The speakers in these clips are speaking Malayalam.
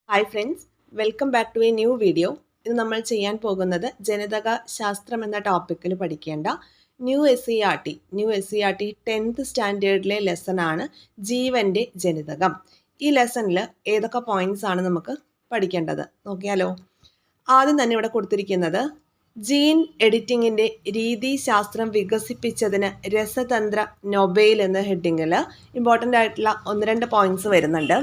Hi friends, welcome back to a new video. ഇത് നമ്മൾ ചെയ്യാൻ പോകുന്നത് ജനിതക ശാസ്ത്രം എന്ന ടോപ്പിക്കിൽ പഠിക്കേണ്ട new S C R T 10th സ്റ്റാൻഡേർഡിലെ ലെസണാണ് ജീവൻ്റെ ജനിതകം. ഈ ലെസണിൽ ഏതൊക്കെ പോയിന്റ്സ് ആണ് നമുക്ക് പഠിക്കേണ്ടത് നോക്കിയാലോ. ആദ്യം തന്നെ ഇവിടെ കൊടുത്തിരിക്കുന്നത് ജീൻ എഡിറ്റിങ്ങിൻ്റെ രീതിശാസ്ത്രം വികസിപ്പിച്ചതിന് രസതന്ത്ര നൊബേൽ എന്ന ഹെഡിങ്ങിൽ ഇമ്പോർട്ടൻ്റ് ആയിട്ടുള്ള 1-2 പോയിന്റ്സ് വരുന്നുണ്ട്.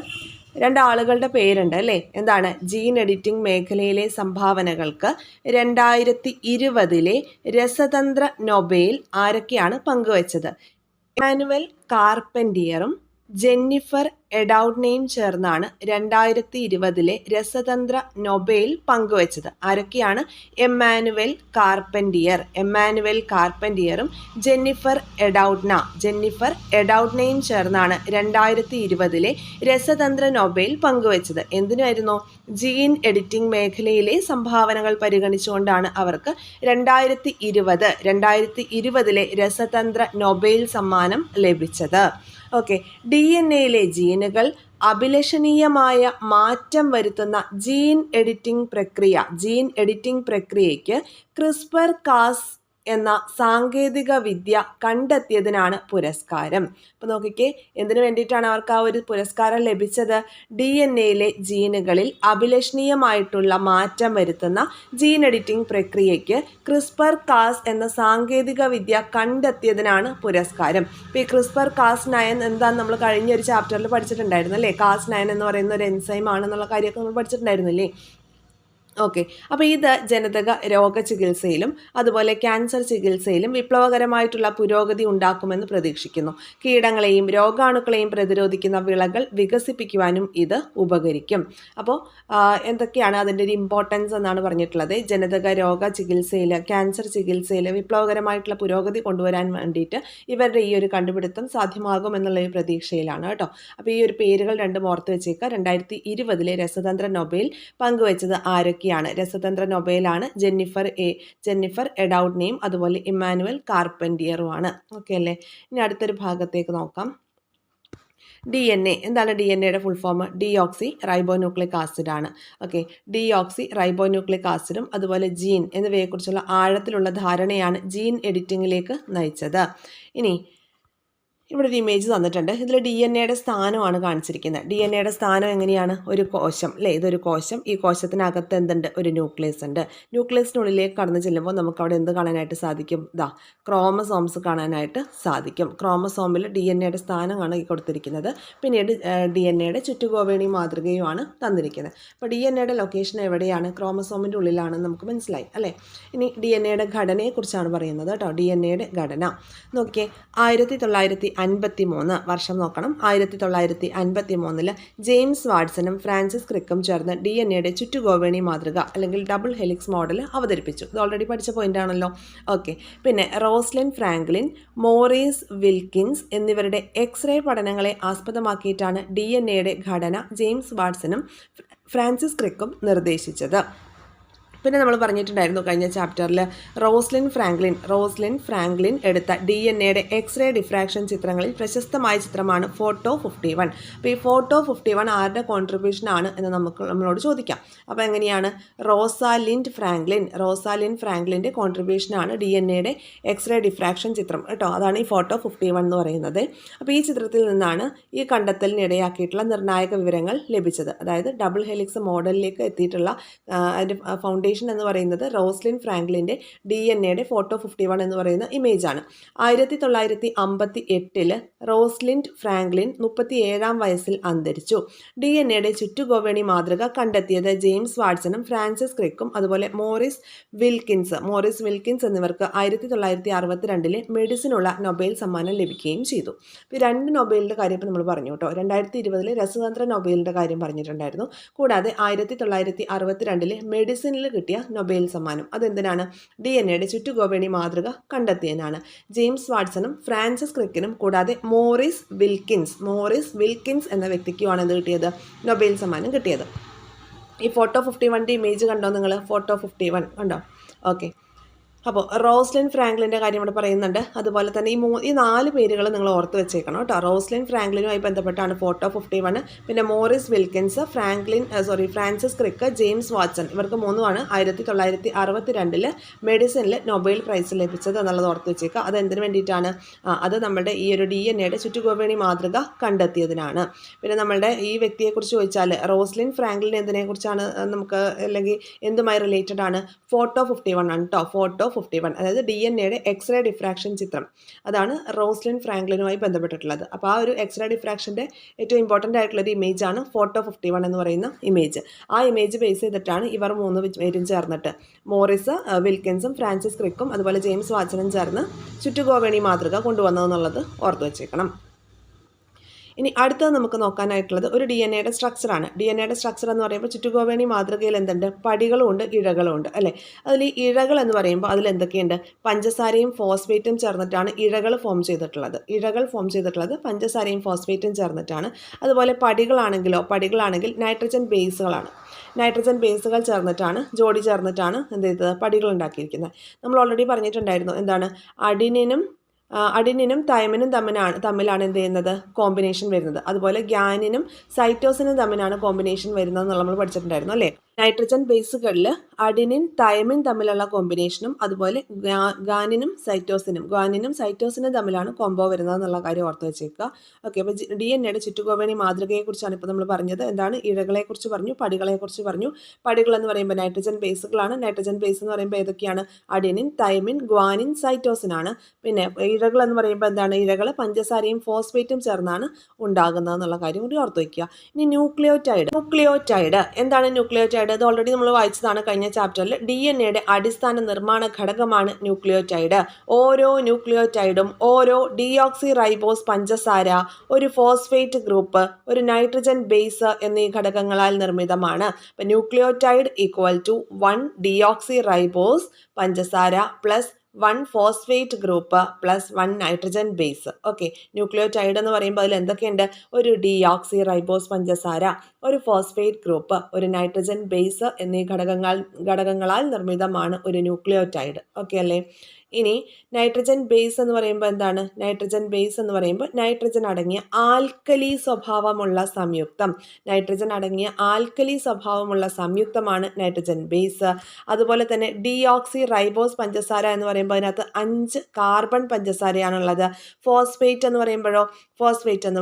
രണ്ടാളുകളുടെ പേരുണ്ട് അല്ലേ. എന്താണ്? ജീൻ എഡിറ്റിംഗ് മേഖലയിലെ സംഭാവനകൾക്ക് 2020 രസതന്ത്ര നൊബേൽ ആരൊക്കെയാണ് പങ്കുവച്ചത്? ഇമ്മാനുവൽ കാർപെൻറ്റിയറും ജെന്നിഫർ എഡൌട്ട്നെയും ചേർന്നാണ് 2020 രസതന്ത്ര നൊബേൽ പങ്കുവച്ചത്. ആരൊക്കെയാണ്? ഇമ്മാനുവൽ കാർപെൻറ്റിയറും ജെന്നിഫർ എഡൌട്ട്നെയും ചേർന്നാണ് 2020 രസതന്ത്ര നൊബേൽ പങ്കുവച്ചത്. എന്തിനായിരുന്നു? ജീൻ എഡിറ്റിംഗ് മേഖലയിലെ സംഭാവനകൾ പരിഗണിച്ചുകൊണ്ടാണ് അവർക്ക് 2020 രസതന്ത്ര നൊബേൽ സമ്മാനം ലഭിച്ചത്. ഓക്കെ. DNA ജീനുകൾ അഭിലഷണീയമായ മാറ്റം വരുത്തുന്ന ജീൻ എഡിറ്റിംഗ് പ്രക്രിയയ്ക്ക് ക്രിസ്പർ കാസ് എന്ന സാങ്കേതിക വിദ്യ കണ്ടെത്തിയതിനാണ് പുരസ്കാരം. അപ്പോൾ നോക്കിക്കേ, എന്തിനു വേണ്ടിയിട്ടാണ് അവർക്ക് ആ ഒരു പുരസ്കാരം ലഭിച്ചത്? DNA ജീനുകളിൽ അഭിലഷണീയമായിട്ടുള്ള മാറ്റം വരുത്തുന്ന ജീൻ എഡിറ്റിംഗ് പ്രക്രിയയ്ക്ക് ക്രിസ്പർ കാസ് എന്ന സാങ്കേതിക വിദ്യ കണ്ടെത്തിയതിനാണ് പുരസ്കാരം. ഇപ്പോൾ ഈ ക്രിസ്പർ കാസ്9 എന്താണെന്ന് നമ്മൾ കഴിഞ്ഞൊരു ചാപ്റ്ററിൽ പഠിച്ചിട്ടുണ്ടായിരുന്നു അല്ലേ. കാസ്9 എന്ന് പറയുന്ന ഒരു എൻസൈം ആണെന്നുള്ള കാര്യമൊക്കെ നമ്മൾ പഠിച്ചിട്ടുണ്ടായിരുന്നില്ലേ. ഓക്കെ. അപ്പോൾ ഇത് ജനിതക രോഗ ചികിത്സയിലും അതുപോലെ ക്യാൻസർ ചികിത്സയിലും വിപ്ലവകരമായിട്ടുള്ള പുരോഗതി ഉണ്ടാക്കുമെന്ന് പ്രതീക്ഷിക്കുന്നു. കീടങ്ങളെയും രോഗാണുക്കളെയും പ്രതിരോധിക്കുന്ന വിളകൾ വികസിപ്പിക്കുവാനും ഇത് ഉപകരിക്കും. അപ്പോൾ എന്തൊക്കെയാണ് അതിൻ്റെ ഒരു ഇമ്പോർട്ടൻസ് എന്നാണ് പറഞ്ഞിട്ടുള്ളത്? ജനിതക രോഗ ചികിത്സയിൽ, ക്യാൻസർ ചികിത്സയിൽ വിപ്ലവകരമായിട്ടുള്ള പുരോഗതി കൊണ്ടുവരാൻ വേണ്ടിയിട്ട് ഇവരുടെ ഈ ഒരു കണ്ടുപിടുത്തം സാധ്യമാകും എന്നുള്ള ഒരു പ്രതീക്ഷയിലാണ് കേട്ടോ. അപ്പോൾ ഈ ഒരു പേരുകൾ രണ്ടും ഓർത്ത് വെച്ചേക്കുക. 2020 രസതന്ത്ര നൊബേൽ പങ്കുവച്ചത് ആരൊക്കെ? രസതന്ത്ര നൊബേലാണ് ജെന്നിഫർ എഡൌട്ട്നെയും അതുപോലെ ഇമ്മാനുവൽ കാർപെൻറ്റിയറുമാണ്. ഓക്കെ അല്ലേ. ഇനി അടുത്തൊരു ഭാഗത്തേക്ക് നോക്കാം. DNA എന്താണ്? DNAയുടെ full form deoxyribonucleic acid ആണ്. ഓക്കെ. ഡിയോക്സി റൈബോന്യൂക്ലിക് ആസിഡും അതുപോലെ ജീൻ എന്നിവയെക്കുറിച്ചുള്ള ആഴത്തിലുള്ള ധാരണയാണ് ജീൻ എഡിറ്റിങ്ങിലേക്ക് നയിച്ചത്. ഇനി ഇവിടെ ഒരു ഇമേജ് തന്നിട്ടുണ്ട്. ഇതിൽ DNA സ്ഥാനമാണ് കാണിച്ചിരിക്കുന്നത്. DNA സ്ഥാനം എങ്ങനെയാണ്? ഒരു കോശം അല്ലേ. ഇതൊരു കോശം. ഈ കോശത്തിനകത്ത് എന്തുണ്ട്? ഒരു ന്യൂക്ലിയസ് ഉണ്ട്. ന്യൂക്ലിയസിനുള്ളിലേക്ക് കടന്നു ചെല്ലുമ്പോൾ നമുക്ക് അവിടെ എന്ത് കാണാനായിട്ട് സാധിക്കും? ക്രോമസോംസ് കാണാനായിട്ട് സാധിക്കും. ക്രോമസോമിൽ DNA സ്ഥാനമാണ് ഈ കൊടുത്തിരിക്കുന്നത്. പിന്നീട് DNA ചുറ്റുകോവേണി മാതൃകയുമാണ് തന്നിരിക്കുന്നത്. അപ്പോൾ DNA ലൊക്കേഷൻ എവിടെയാണ്? ക്രോമസോമിൻ്റെ ഉള്ളിലാണെന്ന് നമുക്ക് മനസ്സിലായി അല്ലേ. ഇനി DNA ഘടനയെക്കുറിച്ചാണ് പറയുന്നത് കേട്ടോ. DNA ഘടന നോക്കിയേ. 1953 വർഷം നോക്കണം. 1953 ജെയിംസ് വാട്സണും ഫ്രാൻസിസ് ക്രിക്കും ചേർന്ന് DNA ചുറ്റുകോവേണി മാതൃക അല്ലെങ്കിൽ ഡബിൾ ഹെലിക്സ് മോഡൽ അവതരിപ്പിച്ചു. ഇത് ഓൾറെഡി പഠിച്ച പോയിന്റ് ആണല്ലോ. ഓക്കെ. പിന്നെ റോസ്ലിൻ ഫ്രാങ്ക്ലിൻ, മോറിസ് വിൽക്കിൻസ് എന്നിവരുടെ എക്സ്റേ പഠനങ്ങളെ ആസ്പദമാക്കിയിട്ടാണ് DNA ഘടന ജെയിംസ് വാട്സണും ഫ്രാൻസിസ് ക്രിക്കും നിർദ്ദേശിച്ചത്. പിന്നെ നമ്മൾ പറഞ്ഞിട്ടുണ്ടായിരുന്നു കഴിഞ്ഞ ചാപ്റ്ററിൽ റോസ്ലിൻ ഫ്രാങ്ക്ലിൻ എടുത്ത DNA എക്സ്റേ ഡിഫ്രാക്ഷൻ ചിത്രങ്ങളിൽ പ്രശസ്തമായ ചിത്രമാണ് ഫോട്ടോ 51. അപ്പോൾ ഈ ഫോട്ടോ 51 ആരുടെ കോൺട്രിബ്യൂഷൻ ആണ് എന്ന് നമ്മളോട് ചോദിക്കാം. അപ്പോൾ എങ്ങനെയാണ്? റോസാലിൻഡ് ഫ്രാങ്ക്ലിൻ്റെ കോൺട്രിബ്യൂഷനാണ് DNA എക്സ്റേ ഡിഫ്രാക്ഷൻ ചിത്രം കേട്ടോ. അതാണ് ഈ ഫോട്ടോ 51 എന്ന് പറയുന്നത്. അപ്പോൾ ഈ ചിത്രത്തിൽ നിന്നാണ് ഈ കണ്ടെത്തലിന് ഇടയാക്കിയിട്ടുള്ള നിർണായക വിവരങ്ങൾ ലഭിച്ചത്. അതായത് ഡബിൾ ഹെലിക്സ് മോഡലിലേക്ക് എത്തിയിട്ടുള്ള അതിൻ്റെ ഫൗണ്ടേഷൻ എന്ന് പറയുന്നത് റോസ്ലിൻ ഫ്രാങ്ക്ലിൻ്റെ DNA ഫോട്ടോ 51 എന്ന് പറയുന്ന ഇമേജാണ്. 1958 റോസ്ലിൻ ഫ്രാങ്ക്ലിൻ 37-ാം വയസ്സിൽ അന്തരിച്ചു. DNA ചുറ്റുകോവേണി മാതൃക കണ്ടെത്തിയത് ജെയിംസ് വാട്സണും ഫ്രാൻസിസ് ക്രിക്കും അതുപോലെ മോറിസ് വിൽക്കിൻസ് എന്നിവർക്ക് 1962 മെഡിസിനുള്ള നൊബേൽ സമ്മാനം ലഭിക്കുകയും ചെയ്തു. ഇപ്പോൾ 2 നൊബേലിൻ്റെ കാര്യം ഇപ്പോൾ നമ്മൾ പറഞ്ഞു കേട്ടോ. 2020 രസതന്ത്ര നൊബേലിൻ്റെ കാര്യം പറഞ്ഞിട്ടുണ്ടായിരുന്നു. കൂടാതെ 1962 മെഡിസിനിൽ കിട്ടിയ നൊബേൽ സമ്മാനം അതെന്തിനാണ്? DNA ചുറ്റുകോവേണി മാതൃക കണ്ടെത്തിയതിനാണ്. ജെയിംസ് വാട്സണും ഫ്രാൻസിസ് ക്രിക്കിനും കൂടാതെ മോറിസ് വിൽക്കിൻസ് എന്ന വ്യക്തിക്കുമാണ് എന്ത് കിട്ടിയത്? നൊബേൽ സമ്മാനം കിട്ടിയത്. ഈ ഫോട്ടോ 51 ഇമേജ് കണ്ടോ നിങ്ങൾ? ഫോട്ടോ 51 കണ്ടോ? ഓക്കെ. അപ്പോൾ റോസ്ലിൻ ഫ്രാങ്ക്ലിൻ്റെ കാര്യം ഇവിടെ പറയുന്നുണ്ട്. അതുപോലെ തന്നെ ഈ 4 പേരുകൾ നിങ്ങൾ ഓർത്ത് വെച്ചേക്കണം കേട്ടോ. റോസ്ലിൻ ഫ്രാങ്ക്ലിനുമായി ബന്ധപ്പെട്ടാണ് ഫോട്ടോ 51. പിന്നെ Maurice Wilkins, Francis Crick, James Watson, ഇവർക്ക് 3 1962 മെഡിസിനിൽ നൊബേൽ പ്രൈസ് ലഭിച്ചത് എന്നുള്ളത് ഓർത്ത് വെച്ചേക്കുക. അത് എന്തിനു വേണ്ടിയിട്ടാണ്? അത് നമ്മുടെ ഈ ഒരു DNA ചുറ്റുകോവേണി മാതൃക കണ്ടെത്തിയതിനാണ്. പിന്നെ നമ്മളുടെ ഈ വ്യക്തിയെക്കുറിച്ച് ചോദിച്ചാൽ റോസ്ലിൻ ഫ്രാങ്ക്ലിൻ എന്തിനെക്കുറിച്ചാണ് നമുക്ക്, അല്ലെങ്കിൽ എന്തുമായി റിലേറ്റഡ് ആണ്? ഫോട്ടോ 51 ആണ് കേട്ടോ. ഫോട്ടോ 51, അതായത് DNA എക്സ്റേ ഡിഫ്രാക്ഷൻ ചിത്രം, അതാണ് റോസ്ലിൻ ഫ്രാങ്ക്ലിനുമായി ബന്ധപ്പെട്ടിട്ടുള്ളത്. അപ്പോൾ ആ ഒരു എക്സ്റേ ഡിഫ്രാക്ഷൻ്റെ ഏറ്റവും ഇമ്പോർട്ടൻ്റ് ആയിട്ടുള്ളൊരു ഇമേജാണ് ഫോട്ടോ 51 എന്ന് പറയുന്ന ഇമേജ്. ആ ഇമേജ് ബേസ് ചെയ്തിട്ടാണ് ഇവർ 3 പേരും ചേർന്നിട്ട്, മോറിസ് വിൽക്കിൻസും ഫ്രാൻസിസ് ക്രിക്കും അതുപോലെ ജെയിംസ് വാട്സണും ചേർന്ന് ചുറ്റുകോവേണി മാതൃക കൊണ്ടുവന്നതെന്നുള്ളത് ഓർത്ത് വെച്ചേക്കണം. ഇനി അടുത്തത് നമുക്ക് നോക്കാനായിട്ടുള്ളത് ഒരു DNA സ്ട്രക്ചറാണ്. DNA സ്ട്രക്ചർ എന്ന് പറയുമ്പോൾ ചുറ്റുകോവേണി മാതൃകയിൽ എന്തുണ്ട്? പടികളും ഉണ്ട്, ഇഴകളും ഉണ്ട് അല്ലേ? അതിൽ ഈ ഇഴകൾ എന്ന് പറയുമ്പോൾ അതിൽ എന്തൊക്കെയുണ്ട്? പഞ്ചസാരയും ഫോസ്ഫേറ്റും ചേർന്നിട്ടാണ് ഇഴകൾ ഫോം ചെയ്തിട്ടുള്ളത്. പഞ്ചസാരയും ഫോസ്ഫേറ്റും ചേർന്നിട്ടാണ്. അതുപോലെ പടികളാണെങ്കിൽ നൈട്രജൻ ബേസുകൾ ചേർന്നിട്ടാണ്, ജോഡി ചേർന്നിട്ടാണ് എന്ത് ചെയ്തത്? പടികൾ ഉണ്ടാക്കിയിരിക്കുന്നത്. നമ്മൾ ഓൾറെഡി പറഞ്ഞിട്ടുണ്ടായിരുന്നു, എന്താണ്? അഡിനിനും തൈമിനും തമ്മിലാണ് എന്ത് ചെയ്യുന്നത്? കോമ്പിനേഷൻ വരുന്നത്. അതുപോലെ ഗ്യാനിനും സൈറ്റോസിനും തമ്മിലാണ് കോമ്പിനേഷൻ വരുന്നത് എന്ന് നമ്മൾ പഠിച്ചിട്ടുണ്ടായിരുന്നു അല്ലേ? നൈട്രജൻ ബേസുകളിൽ അഡിനിൻ തൈമിൻ തമ്മിലുള്ള കോമ്പിനേഷനും അതുപോലെ ഗ്വാനിനും സൈറ്റോസിനും തമ്മിലാണ് കോംബോ വരുന്നത് എന്നുള്ള കാര്യം ഓർത്ത് വെച്ചേക്കുക. ഓക്കെ, അപ്പോൾ DNA ചുറ്റുകോവേണി മാതൃകയെക്കുറിച്ചാണ് ഇപ്പോൾ നമ്മൾ പറഞ്ഞത്. എന്താണ്? ഇഴകളെക്കുറിച്ച് പറഞ്ഞു, പടികളെക്കുറിച്ച് പറഞ്ഞു. പടികൾ എന്ന് പറയുമ്പോൾ നൈട്രജൻ ബേസുകളാണ്. നൈട്രജൻ ബേസ് എന്ന് പറയുമ്പോൾ ഏതൊക്കെയാണ്? അഡിനിൻ, തൈമിൻ, ഗ്വാനിൻ, സൈറ്റോസിനാണ്. പിന്നെ ഇഴകൾ എന്ന് പറയുമ്പോൾ എന്താണ്? ഇഴകൾ പഞ്ചസാരയും ഫോസ്ഫേറ്റും ചേർന്നാണ് ഉണ്ടാകുന്നത് എന്നുള്ള കാര്യം കൂടി ഓർത്ത് വയ്ക്കുക. ഇനി ന്യൂക്ലിയോടൈഡ് എന്താണ്? ന്യൂക്ലിയോടൈഡ് അത് ഓൾറെഡി നമ്മൾ വായിച്ചതാണ് കഴിഞ്ഞ ചാപ്റ്ററിൽ. DNA അടിസ്ഥാന നിർമ്മാണ ഘടകമാണ് ന്യൂക്ലിയോടൈഡ്. ഓരോ ന്യൂക്ലിയോടൈഡും ഓരോ ഡിയോക്സി റൈബോസ് പഞ്ചസാര, ഒരു ഫോസ്ഫേറ്റ് ഗ്രൂപ്പ്, ഒരു നൈട്രജൻ ബേസ് എന്നീ ഘടകങ്ങളാൽ നിർമ്മിതമാണ്. അപ്പം nucleotide equal to 1 deoxyribose പഞ്ചസാര plus 1 phosphate group plus 1 nitrogen base. Okay, nucleotide എന്ന് പറയുമ്പോൾ അതിൽ എന്തൊക്കെയുണ്ട്? ഒരു ഡിയോക്സി റൈബോസ് പഞ്ചസാര, ഒരു ഫോസ്ഫേറ്റ് ഗ്രൂപ്പ്, ഒരു നൈട്രജൻ ബേസ് എന്നീ ഘടകങ്ങളാൽ നിർമ്മിതമാണ് ഒരു ന്യൂക്ലിയോടൈഡ്. ഓക്കെ അല്ലേ? ഇനി നൈട്രജൻ ബേസ് എന്ന് പറയുമ്പോൾ എന്താണ്? നൈട്രജൻ അടങ്ങിയ ആൽക്കലി സ്വഭാവമുള്ള സംയുക്തമാണ് നൈട്രജൻ ബേസ്. അതുപോലെ തന്നെ ഡിയോക്സി റൈബോസ് പഞ്ചസാര എന്ന് പറയുമ്പോൾ അതിനകത്ത് 5 കാർബൺ പഞ്ചസാരയാണുള്ളത്. ഫോസ്ഫേറ്റ് എന്ന്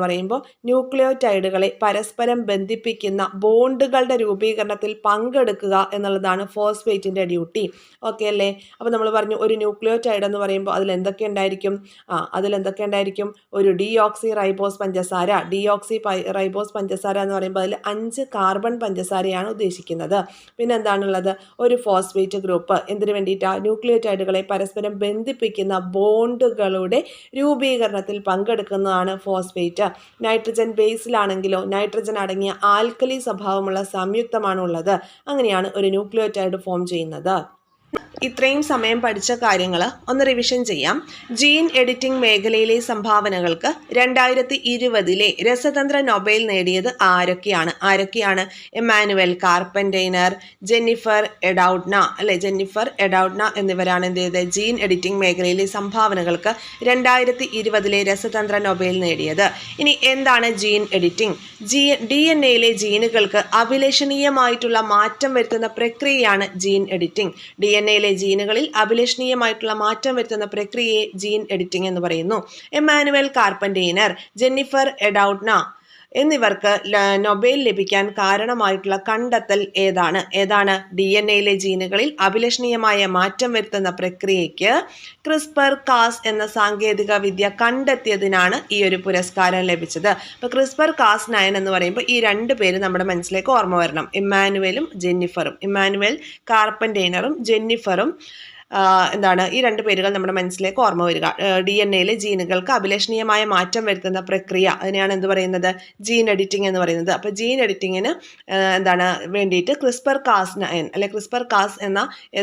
പറയുമ്പോൾ ന്യൂക്ലിയോടൈഡുകളെ പരസ്പരം ബന്ധിപ്പിക്കുന്ന ബോണ്ടുകളുടെ രൂപീകരണത്തിൽ പങ്കെടുക്കുക എന്നുള്ളതാണ് ഫോസ്ഫേറ്റിൻ്റെ ഡ്യൂട്ടി. ഓക്കെ അല്ലേ? അപ്പോൾ നമ്മൾ പറഞ്ഞു ഒരു ന്യൂക്ലിയോടൈഡ് എന്ന് പറയുമ്പോൾ അതിൽ എന്തൊക്കെ ഉണ്ടായിരിക്കും? ഒരു ഡിയോക്സി റൈബോസ് പഞ്ചസാര എന്ന് പറയുമ്പോൾ അതിൽ 5 കാർബൺ പഞ്ചസാരയാണ് ഉദ്ദേശിക്കുന്നത്. പിന്നെ എന്താണുള്ളത്? ഒരു ഫോസ്ഫേറ്റ് ഗ്രൂപ്പ്. എന്തിനു വേണ്ടിയിട്ടാണ്? ന്യൂക്ലിയോടൈഡുകളെ പരസ്പരം ബന്ധിപ്പിക്കുന്ന ബോണ്ടുകളുടെ രൂപീകരണത്തിൽ പങ്കെടുക്കുന്നതാണ് ഫോസ്ഫേറ്റ്. നൈട്രജൻ ബേസിലാണെങ്കിലോ നൈട്രജൻ അടങ്ങിയ ആൽക്കലി സ്വഭാവമുള്ള സംയുക്തമാണ് ഉള്ളത്. അങ്ങനെയാണ് ഒരു ന്യൂക്ലിയോടൈഡ് ഫോം ചെയ്യുന്നത്. ഇത്രയും സമയം പഠിച്ച കാര്യങ്ങൾ ഒന്ന് റിവിഷൻ ചെയ്യാം. ജീൻ എഡിറ്റിംഗ് മേഖലയിലെ സംഭാവനകൾക്ക് 2020 രസതന്ത്ര നൊബേൽ നേടിയത് ആരൊക്കെയാണ്? എമാനുവൽ കാർപ്പന്റൈനർ, ജെന്നിഫർ എഡൌഡ്ന എന്നിവരാണ് എന്ത് ചെയ്തത്? ജീൻ എഡിറ്റിംഗ് മേഖലയിലെ സംഭാവനകൾക്ക് 2020 രസതന്ത്ര നൊബേൽ നേടിയത്. ഇനി എന്താണ് ജീൻ എഡിറ്റിംഗ്? DNA ജീനുകൾക്ക് അഭിലഷണീയമായിട്ടുള്ള മാറ്റം വരുത്തുന്ന പ്രക്രിയയാണ് ജീൻ എഡിറ്റിംഗ്. DNA ജീനുകളിൽ അഭിലഷണീയമായിട്ടുള്ള മാറ്റം വരുത്തുന്ന പ്രക്രിയയെ ജീൻ എഡിറ്റിംഗ് എന്ന് പറയുന്നു. എമാനുവൽ കാർപ്പന്റൈനർ, ജെന്നിഫർ എഡൌഡ്ന എന്നിവർക്ക് നൊബേൽ ലഭിക്കാൻ കാരണമായിട്ടുള്ള കണ്ടെത്തൽ ഏതാണ്? DNA ജീനുകളിൽ അഭിലഷണീയമായ മാറ്റം വരുത്തുന്ന പ്രക്രിയയ്ക്ക് CRISPR-Cas എന്ന സാങ്കേതിക വിദ്യ കണ്ടെത്തിയതിനാണ് ഈ ഒരു പുരസ്കാരം ലഭിച്ചത്. അപ്പോൾ CRISPR-Cas9 എന്ന് പറയുമ്പോൾ ഈ 2 പേര് നമ്മുടെ മനസ്സിലേക്ക് ഓർമ്മ വരണം. ഇമ്മാനുവൽ കാർപ്പന്റൈനറും ജെന്നിഫറും ഈ 2 പേരുകൾ നമ്മുടെ മനസ്സിലേക്ക് ഓർമ്മ വരിക. DNA ജീനുകൾക്ക് അഭിലഷണീയമായ മാറ്റം വരുത്തുന്ന പ്രക്രിയ, അതിനെയാണ് എന്ത് പറയുന്നത്? ജീൻ എഡിറ്റിംഗ് എന്ന് പറയുന്നത്. അപ്പോൾ ജീൻ എഡിറ്റിങ്ങിന് വേണ്ടിയിട്ട് CRISPR-Cas എന്ന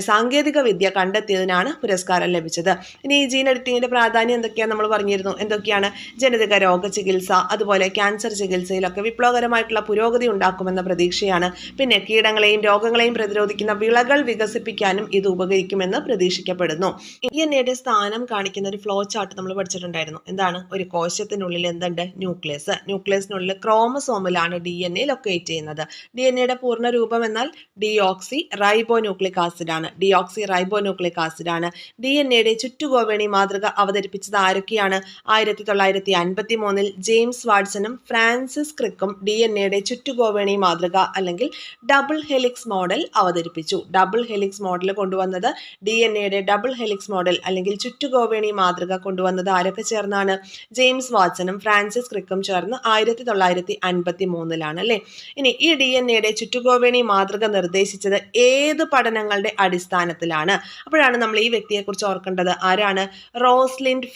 സാങ്കേതിക വിദ്യ കണ്ടെത്തിയതിനാണ് പുരസ്കാരം ലഭിച്ചത്. ഇനി ഈ ജീൻ എഡിറ്റിങ്ങിൻ്റെ പ്രാധാന്യം എന്തൊക്കെയാണ് നമ്മൾ പറഞ്ഞിരുന്നു. എന്തൊക്കെയാണ്? ജനിതക രോഗ ചികിത്സ, അതുപോലെ ക്യാൻസർ ചികിത്സയിലൊക്കെ വിപ്ലവകരമായിട്ടുള്ള പുരോഗതി ഉണ്ടാക്കുമെന്ന പ്രതീക്ഷയാണ്. പിന്നെ കീടങ്ങളെയും രോഗങ്ങളെയും പ്രതിരോധിക്കുന്ന വിളകൾ വികസിപ്പിക്കാനും ഇത് ഉപകരിക്കുമെന്ന് പ്രതീക്ഷിക്കപ്പെടുന്നു. DNA സ്ഥാനം കാണിക്കുന്ന ഒരു ഫ്ലോ ചാർട്ട് നമ്മൾ പഠിച്ചിട്ടുണ്ടായിരുന്നു. എന്താണ്? ഒരു കോശത്തിനുള്ളിൽ എന്തുണ്ട്? ന്യൂക്ലിയസിനുള്ളിൽ ക്രോമസോമിലാണ് DNA ലൊക്കേറ്റ് ചെയ്യുന്നത്. DNA പൂർണ്ണ രൂപം എന്നാൽ ഡിയോക്സി റൈബോന്യൂക്ലിക് ആസിഡ് ആണ്. DNA ചുറ്റുകോവേണി മാതൃക അവതരിപ്പിച്ചത് ആരൊക്കെയാണ്? 1953 ജെയിംസ് വാട്സണും ഫ്രാൻസിസ് ക്രിക്കും DNA ചുറ്റുകോവേണി മാതൃക അല്ലെങ്കിൽ ഡബിൾ ഹെലിക്സ് മോഡൽ അവതരിപ്പിച്ചു. ഡബിൾ ഹെലിക്സ് മോഡൽ കൊണ്ടുവന്നത് DNA ഡബിൾ ഹെലിക്സ് മോഡൽ അല്ലെങ്കിൽ ചുറ്റുകോവേണി മാതൃക കൊണ്ടുവന്നത് ആരൊക്കെ ചേർന്നാണ്? ജെയിംസ് വാട്സണും ഫ്രാൻസിസ് ക്രിക്കും ചേർന്ന് 1953 അല്ലേ. ഇനി ഈ DNA ചുറ്റുകോവേണി മാതൃക നിർദ്ദേശിച്ചത് ഏത് പഠനങ്ങളുടെ അടിസ്ഥാനത്തിലാണ്? അപ്പോഴാണ് നമ്മൾ ഈ വ്യക്തിയെ കുറിച്ച് ഓർക്കേണ്ടത്. ആരാണ്? റോസ്ലിൻഡ്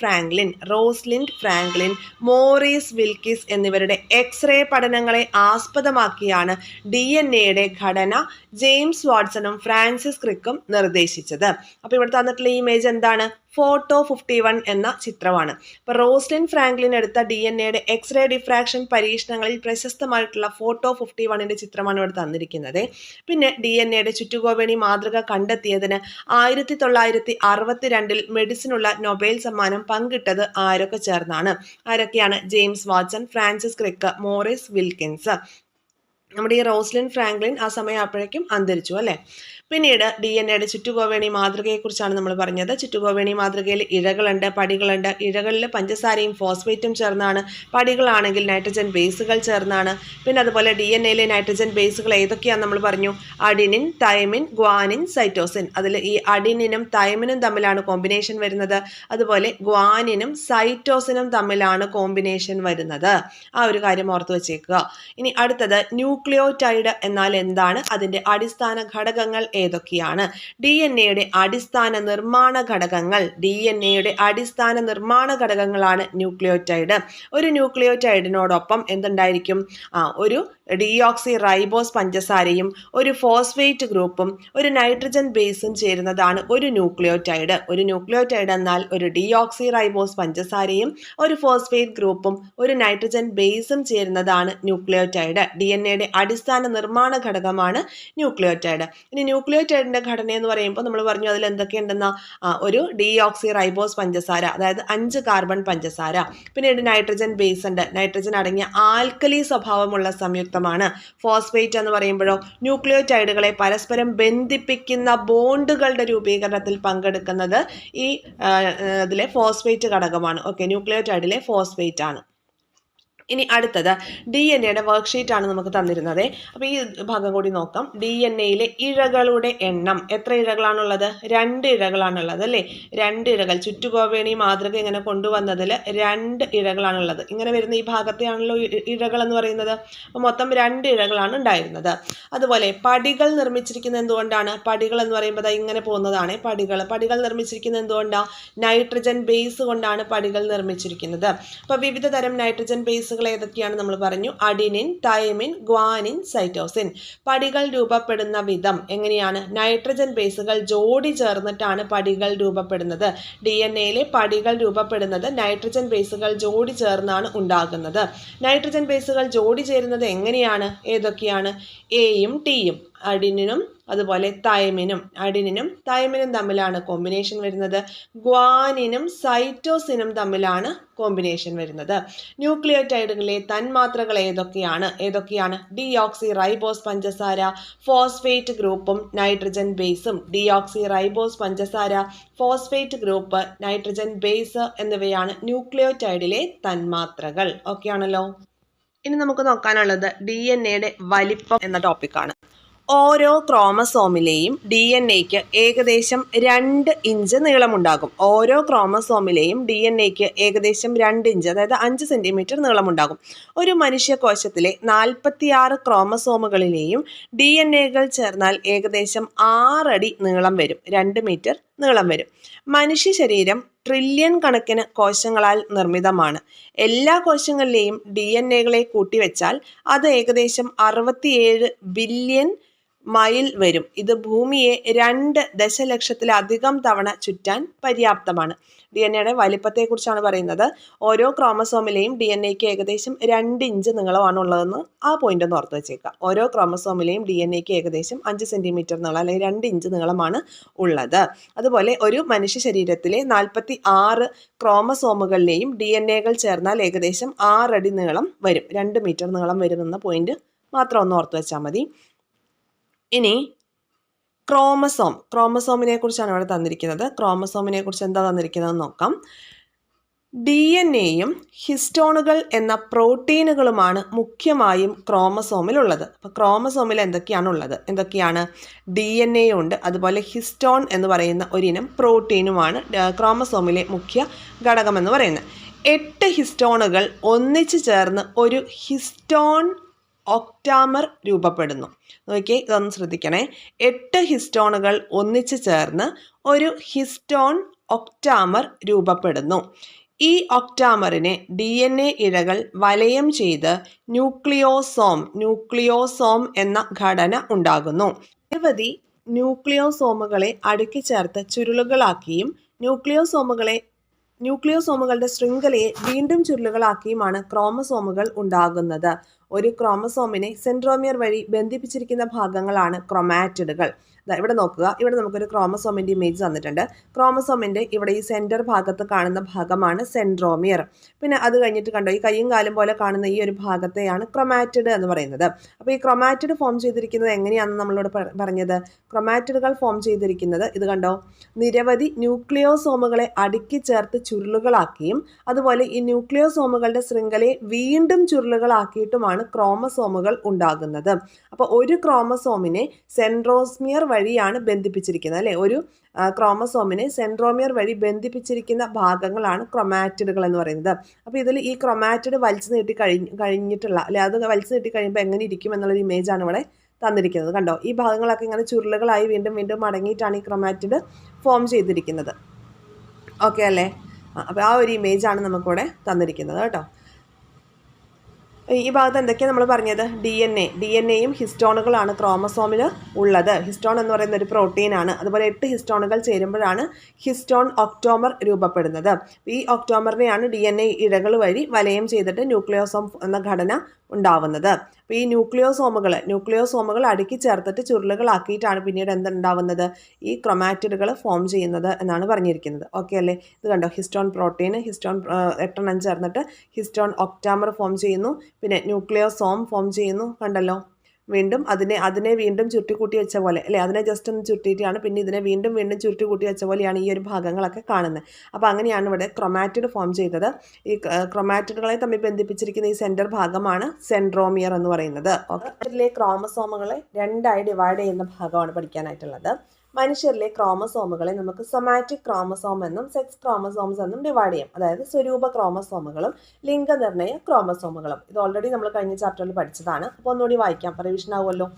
ഫ്രാങ്ക്ലിൻ, മോറിസ് വിൽക്കിസ് എന്നിവരുടെ എക്സ്റേ പഠനങ്ങളെ ആസ്പദമാക്കിയാണ് DNA ഘടന ജെയിംസ് വാട്സണും ഫ്രാൻസിസ് ക്രിക്കും നിർദ്ദേശിച്ചത്. അപ്പൊ ഇവിടെ തന്നിട്ടുള്ള ഈ ഇമേജ് എന്താണ്? ഫോട്ടോ 51 എന്ന ചിത്രമാണ്. ഇപ്പൊ റോസ്ലിൻ ഫ്രാങ്ക്ലിൻ എടുത്ത DNA എക്സ്റേ ഡിഫ്രാക്ഷൻ പരീക്ഷണങ്ങളിൽ പ്രശസ്തമായിട്ടുള്ള ഫോട്ടോ 51 ചിത്രമാണ് ഇവിടെ തന്നിരിക്കുന്നത്. പിന്നെ DNA ചുറ്റുകോവേണി മാതൃക കണ്ടെത്തിയതിന് 1962 മെഡിസിനുള്ള നൊബേൽ സമ്മാനം പങ്കിട്ടത് ആരൊക്കെ ചേർന്നാണ്? ആരൊക്കെയാണ്? James Watson, Francis Crick, Maurice Wilkins. നമ്മുടെ ഈ റോസ്ലിൻ ഫ്രാങ്ക്ലിൻ ആ സമയമായപ്പോഴേക്കും അന്തരിച്ചു അല്ലേ. പിന്നീട് DNA ചുറ്റുകോവേണി മാതൃകയെക്കുറിച്ചാണ് നമ്മൾ പറഞ്ഞത്. ചുറ്റുകോവേണി മാതൃകയിൽ ഇഴകളുണ്ട്, പടികളുണ്ട്. ഇഴകളിൽ പഞ്ചസാരയും ഫോസ്ഫേറ്റും ചേർന്നാണ്. പടികളാണെങ്കിൽ നൈട്രജൻ ബേസുകൾ ചേർന്നാണ്. പിന്നെ അതുപോലെ DNA നൈട്രജൻ ബേസുകൾ ഏതൊക്കെയാണെന്ന് നമ്മൾ പറഞ്ഞു. Adenine, thymine, guanine, cytosine. അതിൽ ഈ അഡിനിനും തൈമിനും തമ്മിലാണ് കോമ്പിനേഷൻ വരുന്നത്. അതുപോലെ ഗ്വാനിനും സൈറ്റോസിനും തമ്മിലാണ് കോമ്പിനേഷൻ വരുന്നത്. ആ ഒരു കാര്യം ഓർത്ത് വെച്ചേക്കുക. ഇനി അടുത്തത് ന്യൂക്ലിയോടൈഡ് എന്നാൽ എന്താണ്? അതിന്റെ അടിസ്ഥാന ഘടകങ്ങൾ ഏതൊക്കെയാണ്? DNA അടിസ്ഥാന നിർമ്മാണ ഘടകങ്ങളാണ് ന്യൂക്ലിയോടൈഡ്. ഒരു ന്യൂക്ലിയോടൈഡിനോടൊപ്പം എന്തുണ്ടായിരിക്കും? ഒരു ഡിയോക്സി റൈബോസ് പഞ്ചസാരയും ഒരു ഫോസ്ഫേറ്റ് ഗ്രൂപ്പും ഒരു നൈട്രജൻ ബേസും ചേരുന്നതാണ് ഒരു ന്യൂക്ലിയോടൈഡ്. ഒരു ന്യൂക്ലിയോടൈഡ് എന്നാൽ ഒരു ഡിയോക്സി റൈബോസ് പഞ്ചസാരയും ഒരു ഫോസ്ഫേറ്റ് ഗ്രൂപ്പും ഒരു നൈട്രജൻ ബേസും ചേരുന്നതാണ് ന്യൂക്ലിയോടൈഡ്. DNA അടിസ്ഥാന നിർമ്മാണ ഘടകമാണ് ന്യൂക്ലിയോടൈഡ്. ഇനി ന്യൂക്ലിയോടൈഡിന്റെ ഘടന എന്ന് പറയുമ്പോൾ നമ്മൾ പറഞ്ഞു അതിൽ എന്തൊക്കെയുണ്ടെന്ന ഒരു ഡിയോക്സി റൈബോസ് പഞ്ചസാര, അതായത് 5 കാർബൺ പഞ്ചസാര. പിന്നീട് നൈട്രജൻ ബേസ് ഉണ്ട്. നൈട്രജൻ അടങ്ങിയ ആൽക്കലി സ്വഭാവമുള്ള സംയുക്തമാണ്. ഫോസ്ഫേറ്റ് എന്ന് പറയുമ്പോഴോ ന്യൂക്ലിയോടൈഡുകളെ പരസ്പരം ബന്ധിപ്പിക്കുന്ന ബോണ്ടുകളുടെ രൂപീകരണത്തിൽ പങ്കെടുക്കുന്നത് ഈ അതിലെ ഫോസ്ഫേറ്റ് ഘടകമാണ്. ഓക്കെ, ന്യൂക്ലിയോടൈഡിലെ ഫോസ്ഫേറ്റ് ആണ്. ഇനി അടുത്തത് DNA വർക്ക്ഷീറ്റ് ആണ് നമുക്ക് തന്നിരുന്നത്. അപ്പോൾ ഈ ഭാഗം കൂടി നോക്കാം. DNAയിലെ ഇഴകളുടെ എണ്ണം എത്ര ഇഴകളാണുള്ളത്? 2 ഇഴകളാണുള്ളത് അല്ലേ. 2 ഇഴകൾ. ചുറ്റുകോവേണി മാതൃക ഇങ്ങനെ കൊണ്ടുവന്നതിൽ 2 ഇഴകളാണുള്ളത്. ഇങ്ങനെ വരുന്ന ഈ ഭാഗത്തെയാണല്ലോ ഇഴകൾ എന്ന് പറയുന്നത്. അപ്പോൾ മൊത്തം 2 ഇഴകളാണ് ഉണ്ടായിരുന്നത്. അതുപോലെ പടികൾ നിർമ്മിച്ചിരിക്കുന്നത് എന്തുകൊണ്ടാണ്? പടികൾ എന്ന് പറയുമ്പോൾ ഇങ്ങനെ പോകുന്നതാണ് പടികൾ നിർമ്മിച്ചിരിക്കുന്നത് എന്തുകൊണ്ടാണ്? നൈട്രജൻ ബേസ് കൊണ്ടാണ് പടികൾ നിർമ്മിച്ചിരിക്കുന്നത്. അപ്പോൾ വിവിധ തരം നൈട്രജൻ ബേസുകൾ ഏതൊക്കെയാണ് നമ്മൾ പറഞ്ഞു. Adenine, thymine, guanine, cytosine. പടികൾ രൂപപ്പെടുന്ന വിധം എങ്ങനെയാണ്? നൈട്രജൻ ബേസുകൾ ജോഡി ചേർന്നിട്ടാണ് പടികൾ രൂപപ്പെടുന്നത്. DNAയിലെ പടികൾ രൂപപ്പെടുന്നത് നൈട്രജൻ ബേസുകൾ ജോഡി ചേർന്നാണ് ഉണ്ടാകുന്നത്. നൈട്രജൻ ബേസുകൾ ജോഡി ചേരുന്നത് എങ്ങനെയാണ്? ഏതൊക്കെയാണ്? എയും ടിയും. അഡിനിനും അതുപോലെ തൈമിനും തമ്മിലാണ് കോമ്പിനേഷൻ വരുന്നത്. ഗ്വാനിനും സൈറ്റോസിനും തമ്മിലാണ് കോമ്പിനേഷൻ വരുന്നത്. ന്യൂക്ലിയോടൈഡുകളിലെ തന്മാത്രകൾ ഏതൊക്കെയാണ്? ഡിയോക്സി റൈബോസ് പഞ്ചസാര, ഫോസ്ഫേറ്റ് ഗ്രൂപ്പും നൈട്രജൻ ബേസും. ഡിയോക്സി റൈബോസ് പഞ്ചസാര, ഫോസ്ഫേറ്റ് ഗ്രൂപ്പ്, നൈട്രജൻ ബേസ് എന്നിവയാണ് ന്യൂക്ലിയോടൈഡിലെ തന്മാത്രകൾ. ഓക്കെ ആണല്ലോ. ഇനി നമുക്ക് നോക്കാനുള്ളത് DNA വലിപ്പം എന്ന ടോപ്പിക്കാണ്. ഓരോ ക്രോമസോമിലെയും DNAക്ക് ഏകദേശം 2 ഇഞ്ച് നീളമുണ്ടാകും. ഓരോ ക്രോമസോമിലെയും DNAക്ക് ഏകദേശം 2 ഇഞ്ച്, അതായത് 5 സെന്റിമീറ്റർ നീളമുണ്ടാകും. ഒരു മനുഷ്യകോശത്തിലെ 46 ക്രോമസോമുകളിലെയും DNAകൾ ചേർന്നാൽ ഏകദേശം 6 അടി നീളം വരും, 2 മീറ്റർ നീളം വരും. മനുഷ്യ ശരീരം ട്രില്യൺ കണക്കിന് കോശങ്ങളാൽ നിർമ്മിതമാണ്. എല്ലാ കോശങ്ങളിലെയും DNAകളെ കൂട്ടിവെച്ചാൽ അത് ഏകദേശം 67 ബില്യൺ മൈൽ വരും. ഇത് ഭൂമിയെ 2 ദശലക്ഷത്തിലധികം തവണ ചുറ്റാൻ പര്യാപ്തമാണ്. DNA വലിപ്പത്തെക്കുറിച്ചാണ് പറയുന്നത്. ഓരോ ക്രോമസോമിലെയും DNA ഏകദേശം 2 ഇഞ്ച് നീളമാണ് ഉള്ളതെന്ന് ആ പോയിന്റ് ഒന്ന് ഓർത്ത് വെച്ചേക്കുക. ഓരോ ക്രോമസോമിലെയും DNA ഏകദേശം 5 സെന്റിമീറ്റർ നീളം അല്ലെങ്കിൽ 2 ഇഞ്ച് നീളമാണ് ഉള്ളത്. അതുപോലെ ഒരു മനുഷ്യ ശരീരത്തിലെ 46 ക്രോമസോമുകളിലെയും DNA ചേർന്നാൽ ഏകദേശം 6 അടി നീളം വരും. 2 മീറ്റർ നീളം വരുമെന്ന പോയിന്റ് മാത്രം ഒന്ന് ഓർത്ത് വെച്ചാൽ മതി. ഇനി ക്രോമസോമിനെ കുറിച്ചാണ് ഇവിടെ തന്നിരിക്കുന്നത്. ക്രോമസോമിനെ കുറിച്ച് എന്താ തന്നിരിക്കുന്നത് നോക്കാം. DNA ഹിസ്റ്റോണുകൾ എന്ന പ്രോട്ടീനുകളുമാണ് മുഖ്യമായും ക്രോമസോമിലുള്ളത്. അപ്പോൾ ക്രോമസോമിൽ എന്തൊക്കെയാണ് DNA ഉണ്ട്, അതുപോലെ ഹിസ്റ്റോൺ എന്ന് പറയുന്ന ഒരിനം പ്രോട്ടീനുമാണ് ക്രോമസോമിലെ മുഖ്യ ഘടകമെന്ന് പറയുന്നത്. 8 ഹിസ്റ്റോണുകൾ ഒന്നിച്ചു ചേർന്ന് ഒരു ഹിസ്റ്റോൺ ഒക്ടാമർ രൂപപ്പെടുന്നു. നോക്കിയേ, ഇതൊന്ന് ശ്രദ്ധിക്കണേ. 8 ഹിസ്റ്റോണുകൾ ഒന്നിച്ചു ചേർന്ന് ഒരു ഹിസ്റ്റോൺ ഒക്ടാമർ രൂപപ്പെടുന്നു. ഈ ഒക്ടാമറിനെ DNA ഇഴകൾ വലയം ചെയ്ത് ന്യൂക്ലിയോസോം എന്ന ഘടന ഉണ്ടാകുന്നു. നിരവധി ന്യൂക്ലിയോസോമുകളെ അടുക്കി ചേർത്ത് ചുരുളുകളാക്കിയും ന്യൂക്ലിയോസോമുകളുടെ ശൃംഖലയെ വീണ്ടും ചുരുളുകളാക്കിയുമാണ് ക്രോമസോമുകൾ ഉണ്ടാകുന്നത്. ഒരു ക്രോമസോമിനെ സെൻട്രോമിയർ വഴി ബന്ധിപ്പിച്ചിരിക്കുന്ന ഭാഗങ്ങളാണ് ക്രൊമാറ്റിഡുകൾ. ഇവിടെ നോക്കുക, ഇവിടെ നമുക്കൊരു ക്രോമസോമിൻ്റെ ഇമേജ് തന്നിട്ടുണ്ട്. ക്രോമസോമിൻ്റെ ഇവിടെ ഈ സെൻറ്റർ ഭാഗത്ത് കാണുന്ന ഭാഗമാണ് സെൻട്രോമിയർ. പിന്നെ അത് കഴിഞ്ഞിട്ട് കണ്ടോ, ഈ കൈയും കാലും പോലെ കാണുന്ന ഈ ഒരു ഭാഗത്തെയാണ് ക്രൊമാറ്റിഡ് എന്ന് പറയുന്നത്. അപ്പോൾ ഈ ക്രൊമാറ്റിഡ് ഫോം ചെയ്തിരിക്കുന്നത് എങ്ങനെയാണെന്ന് നമ്മളോട് പറഞ്ഞത്. ക്രൊമാറ്റിഡുകൾ ഫോം ചെയ്തിരിക്കുന്നത് ഇത് കണ്ടോ, നിരവധി ന്യൂക്ലിയോസോമുകളെ അടുക്കി ചേർത്ത് ചുരുളുകളാക്കിയും അതുപോലെ ഈ ന്യൂക്ലിയോസോമുകളുടെ ശൃംഖലയെ വീണ്ടും ചുരുളുകളാക്കിയിട്ടുമാണ് ക്രോമസോമുകൾ ഉണ്ടാകുന്നത്. അപ്പോൾ ഒരു ക്രോമസോമിനെ സെൻട്രോസ്മിയർ വഴിയാണ് ബന്ധിപ്പിച്ചിരിക്കുന്നത്, അല്ലേ? ഒരു ക്രോമസോമിനെ സെൻട്രോമിയർ വഴി ബന്ധിപ്പിച്ചിരിക്കുന്ന ഭാഗങ്ങളാണ് ക്രൊമാറ്റിഡുകൾ എന്ന് പറയുന്നത്. അപ്പോൾ ഇതിൽ ഈ ക്രൊമാറ്റിഡ് വലിച്ചു നീട്ടി കഴിഞ്ഞിട്ടുള്ള, അല്ലെ, അത് വലിച്ചു നീട്ടി കഴിയുമ്പോൾ എങ്ങനെ ഇരിക്കും എന്നുള്ളൊരു ഇമേജാണ് ഇവിടെ തന്നിരിക്കുന്നത്. കണ്ടോ, ഈ ഭാഗങ്ങളൊക്കെ ഇങ്ങനെ ചുരുളുകളായി വീണ്ടും വീണ്ടും മടങ്ങിയിട്ടാണ് ഈ ക്രൊമാറ്റിഡ് ഫോം ചെയ്തിരിക്കുന്നത്. ഓക്കെ അല്ലേ? അപ്പോൾ ആ ഒരു ഇമേജാണ് നമുക്കിവിടെ തന്നിരിക്കുന്നത് കേട്ടോ. ഈ ഭാഗത്ത് എന്തൊക്കെയാണ് നമ്മൾ പറഞ്ഞത്? DNAയും ഹിസ്റ്റോണുകളാണ് ക്രോമസോമിൽ ഉള്ളത്. ഹിസ്റ്റോൺ എന്ന് പറയുന്ന ഒരു പ്രോട്ടീനാണ്. അതുപോലെ 8 ഹിസ്റ്റോണുകൾ ചേരുമ്പോഴാണ് ഹിസ്റ്റോൺ ഒക്ടോമർ രൂപപ്പെടുന്നത്. ഈ ഒക്ടോമറിനെയാണ് DNA ഇഴകൾ വഴി വലയം ചെയ്തിട്ട് ന്യൂക്ലിയോസോം എന്ന ഘടന ഉണ്ടാവുന്നത്. അപ്പോൾ ഈ ന്യൂക്ലിയോസോമുകൾ അടുക്കി ചേർത്തിട്ട് ചുരുളുകളാക്കിയിട്ടാണ് പിന്നീട് എന്തുണ്ടാവുന്നത്? ഈ ക്രൊമാറ്റിഡുകൾ ഫോം ചെയ്യുന്നത് എന്നാണ് പറഞ്ഞിരിക്കുന്നത്. ഓക്കെ അല്ലേ? ഇത് കണ്ടോ, ഹിസ്റ്റോൺ പ്രോട്ടീൻ, ഹിസ്റ്റോൺ 8 ചേർന്നിട്ട് ഹിസ്റ്റോൺ ഒക്ടാമർ ഫോം ചെയ്യുന്നു. പിന്നെ ന്യൂക്ലിയോസോം ഫോം ചെയ്യുന്നു. കണ്ടല്ലോ, വീണ്ടും അതിനെ വീണ്ടും ചുരുട്ടിക്കൂട്ടി വെച്ച പോലെ, അല്ലേ? അതിനെ ജസ്റ്റ് ഒന്ന് ചുരുട്ടിയിട്ടാണ് പിന്നെ ഇതിനെ വീണ്ടും ചുരുട്ടിക്കൂട്ടി വെച്ച പോലെയാണ് ഈ ഒരു ഭാഗങ്ങളൊക്കെ കാണുന്നത്. അപ്പോൾ അങ്ങനെയാണ് ഇവിടെ ക്രൊമാറ്റിഡ് ഫോം ചെയ്തത്. ഈ ക്രൊമാറ്റിഡുകളെ തമ്മിൽ ബന്ധിപ്പിച്ചിരിക്കുന്ന ഈ സെൻറ്റർ ഭാഗമാണ് സെൻട്രോമിയർ എന്ന് പറയുന്നത്. ഓക്കെ, ക്രോമസോമുകളെ 2ആയി ഡിവൈഡ് ചെയ്യുന്ന ഭാഗമാണ് പഠിക്കാനായിട്ടുള്ളത്. മനുഷ്യരിലെ ക്രോമസോമുകളെ നമുക്ക് സൊമാറ്റിക് ക്രോമസോം എന്നും സെക്സ് ക്രോമസോംസ് എന്നും ഡിവൈഡ് ചെയ്യാം. അതായത് സ്വരൂപ ക്രോമസോമുകളും ലിംഗനിർണയ ക്രോമസോമുകളും. ഇത് ഓൾറെഡി നമ്മൾ കഴിഞ്ഞ ചാപ്റ്ററിൽ പഠിച്ചതാണ്. അപ്പോൾ ഒന്നുകൂടി വായിക്കാം, റിവിഷൻ ആവുമല്ലോ.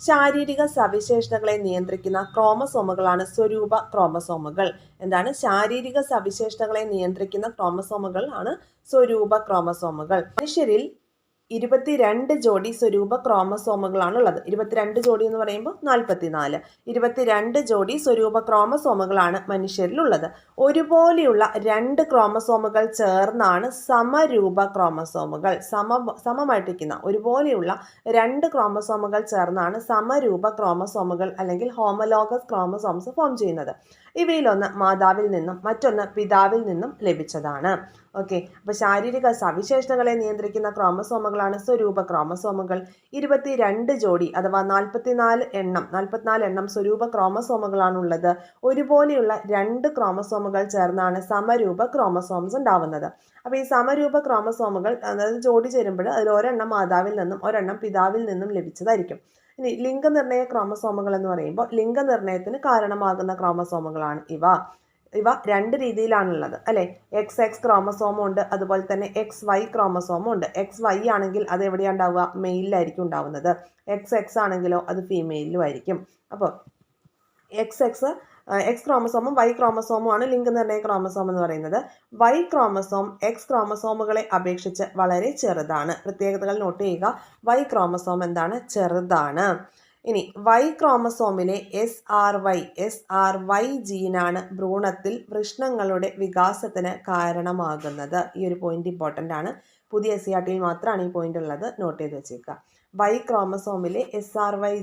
ശാരീരിക സവിശേഷതകളെ നിയന്ത്രിക്കുന്ന ക്രോമസോമുകളാണ് സ്വരൂപ ക്രോമസോമുകൾ. എന്താണ്? ശാരീരിക സവിശേഷതകളെ നിയന്ത്രിക്കുന്ന ക്രോമസോമുകൾ ആണ് സ്വരൂപ ക്രോമസോമുകൾ. മനുഷ്യരിൽ 22 ജോഡി സ്വരൂപ ക്രോമസോമുകളാണുള്ളത്. 22 ജോഡി എന്ന് പറയുമ്പോൾ 44. 22 ജോഡി സ്വരൂപ ക്രോമസോമുകളാണ് മനുഷ്യരിലുള്ളത്. ഒരുപോലെയുള്ള 2 ക്രോമസോമുകൾ ചേർന്നാണ് സമരൂപ ക്രോമസോമുകൾ. സമമായിട്ടിരിക്കുന്ന ഒരുപോലെയുള്ള 2 ക്രോമസോമുകൾ ചേർന്നാണ് സമരൂപ ക്രോമസോമുകൾ അല്ലെങ്കിൽ ഹോമലോഗസ് ക്രോമസോംസ് ഫോം ചെയ്യുന്നത്. ഇവയിലൊന്ന് മാതാവിൽ നിന്നും മറ്റൊന്ന് പിതാവിൽ നിന്നും ലഭിച്ചതാണ്. ഓക്കെ, അപ്പോൾ ശാരീരിക സവിശേഷതകളെ നിയന്ത്രിക്കുന്ന ക്രോമസോമുകളാണ് സ്വരൂപ ക്രോമസോമുകൾ. 22 ജോഡി അഥവാ 44 എണ്ണം സ്വരൂപ ക്രോമസോമുകളാണുള്ളത്. ഒരുപോലെയുള്ള 2 ക്രോമസോമുകൾ ചേർന്നാണ് സമരൂപ ക്രോമസോംസ് ഉണ്ടാവുന്നത്. അപ്പോൾ ഈ സമരൂപ ക്രോമസോമുകൾ, അതായത് ജോഡി ചേരുമ്പോൾ അതിൽ ഒരെണ്ണം മാതാവിൽ നിന്നും ഒരെണ്ണം പിതാവിൽ നിന്നും ലഭിച്ചതായിരിക്കും. ഇനി ലിംഗനിർണയ ക്രോമസോമുകൾ എന്ന് പറയുമ്പോൾ ലിംഗനിർണയത്തിന് കാരണമാകുന്ന ക്രോമസോമുകളാണ് ഇവ. 2 രീതിയിലാണുള്ളത്, അല്ലേ? XX ക്രോമസോമും ഉണ്ട്, അതുപോലെ തന്നെ XY ക്രോമസോമും ഉണ്ട്. XY ആണെങ്കിൽ അത് എവിടെയാണ് ഉണ്ടാവുക? മെയിലിലായിരിക്കും ഉണ്ടാവുന്നത്. XX ആണെങ്കിലോ അത് ഫീമെയിലും ആയിരിക്കും. അപ്പോൾ X ക്രോമസോമും Y ക്രോമസോമുമാണ് ലിംഗനിർണയ ക്രോമസോം എന്ന് പറയുന്നത്. Y ക്രോമസോം X ക്രോമസോമുകളെ അപേക്ഷിച്ച് വളരെ ചെറുതാണ്. പ്രത്യേകതകൾ നോട്ട് ചെയ്യുക. Y ക്രോമസോം എന്താണ്? ചെറുതാണ്. ഇനി വൈ ക്രോമസോമിലെ SRY ജീനാണ് ഭ്രൂണത്തിൽ വൃഷ്ണങ്ങളുടെ വികാസത്തിന് കാരണമാകുന്നത്. ഈ ഒരു പോയിന്റ് ഇമ്പോർട്ടൻ്റ് ആണ്. പുതിയ SCERT മാത്രമാണ് ഈ പോയിന്റ് ഉള്ളത്, നോട്ട് ചെയ്ത് വെച്ചേക്കുക. വൈ ക്രോമസോമിലെ SRY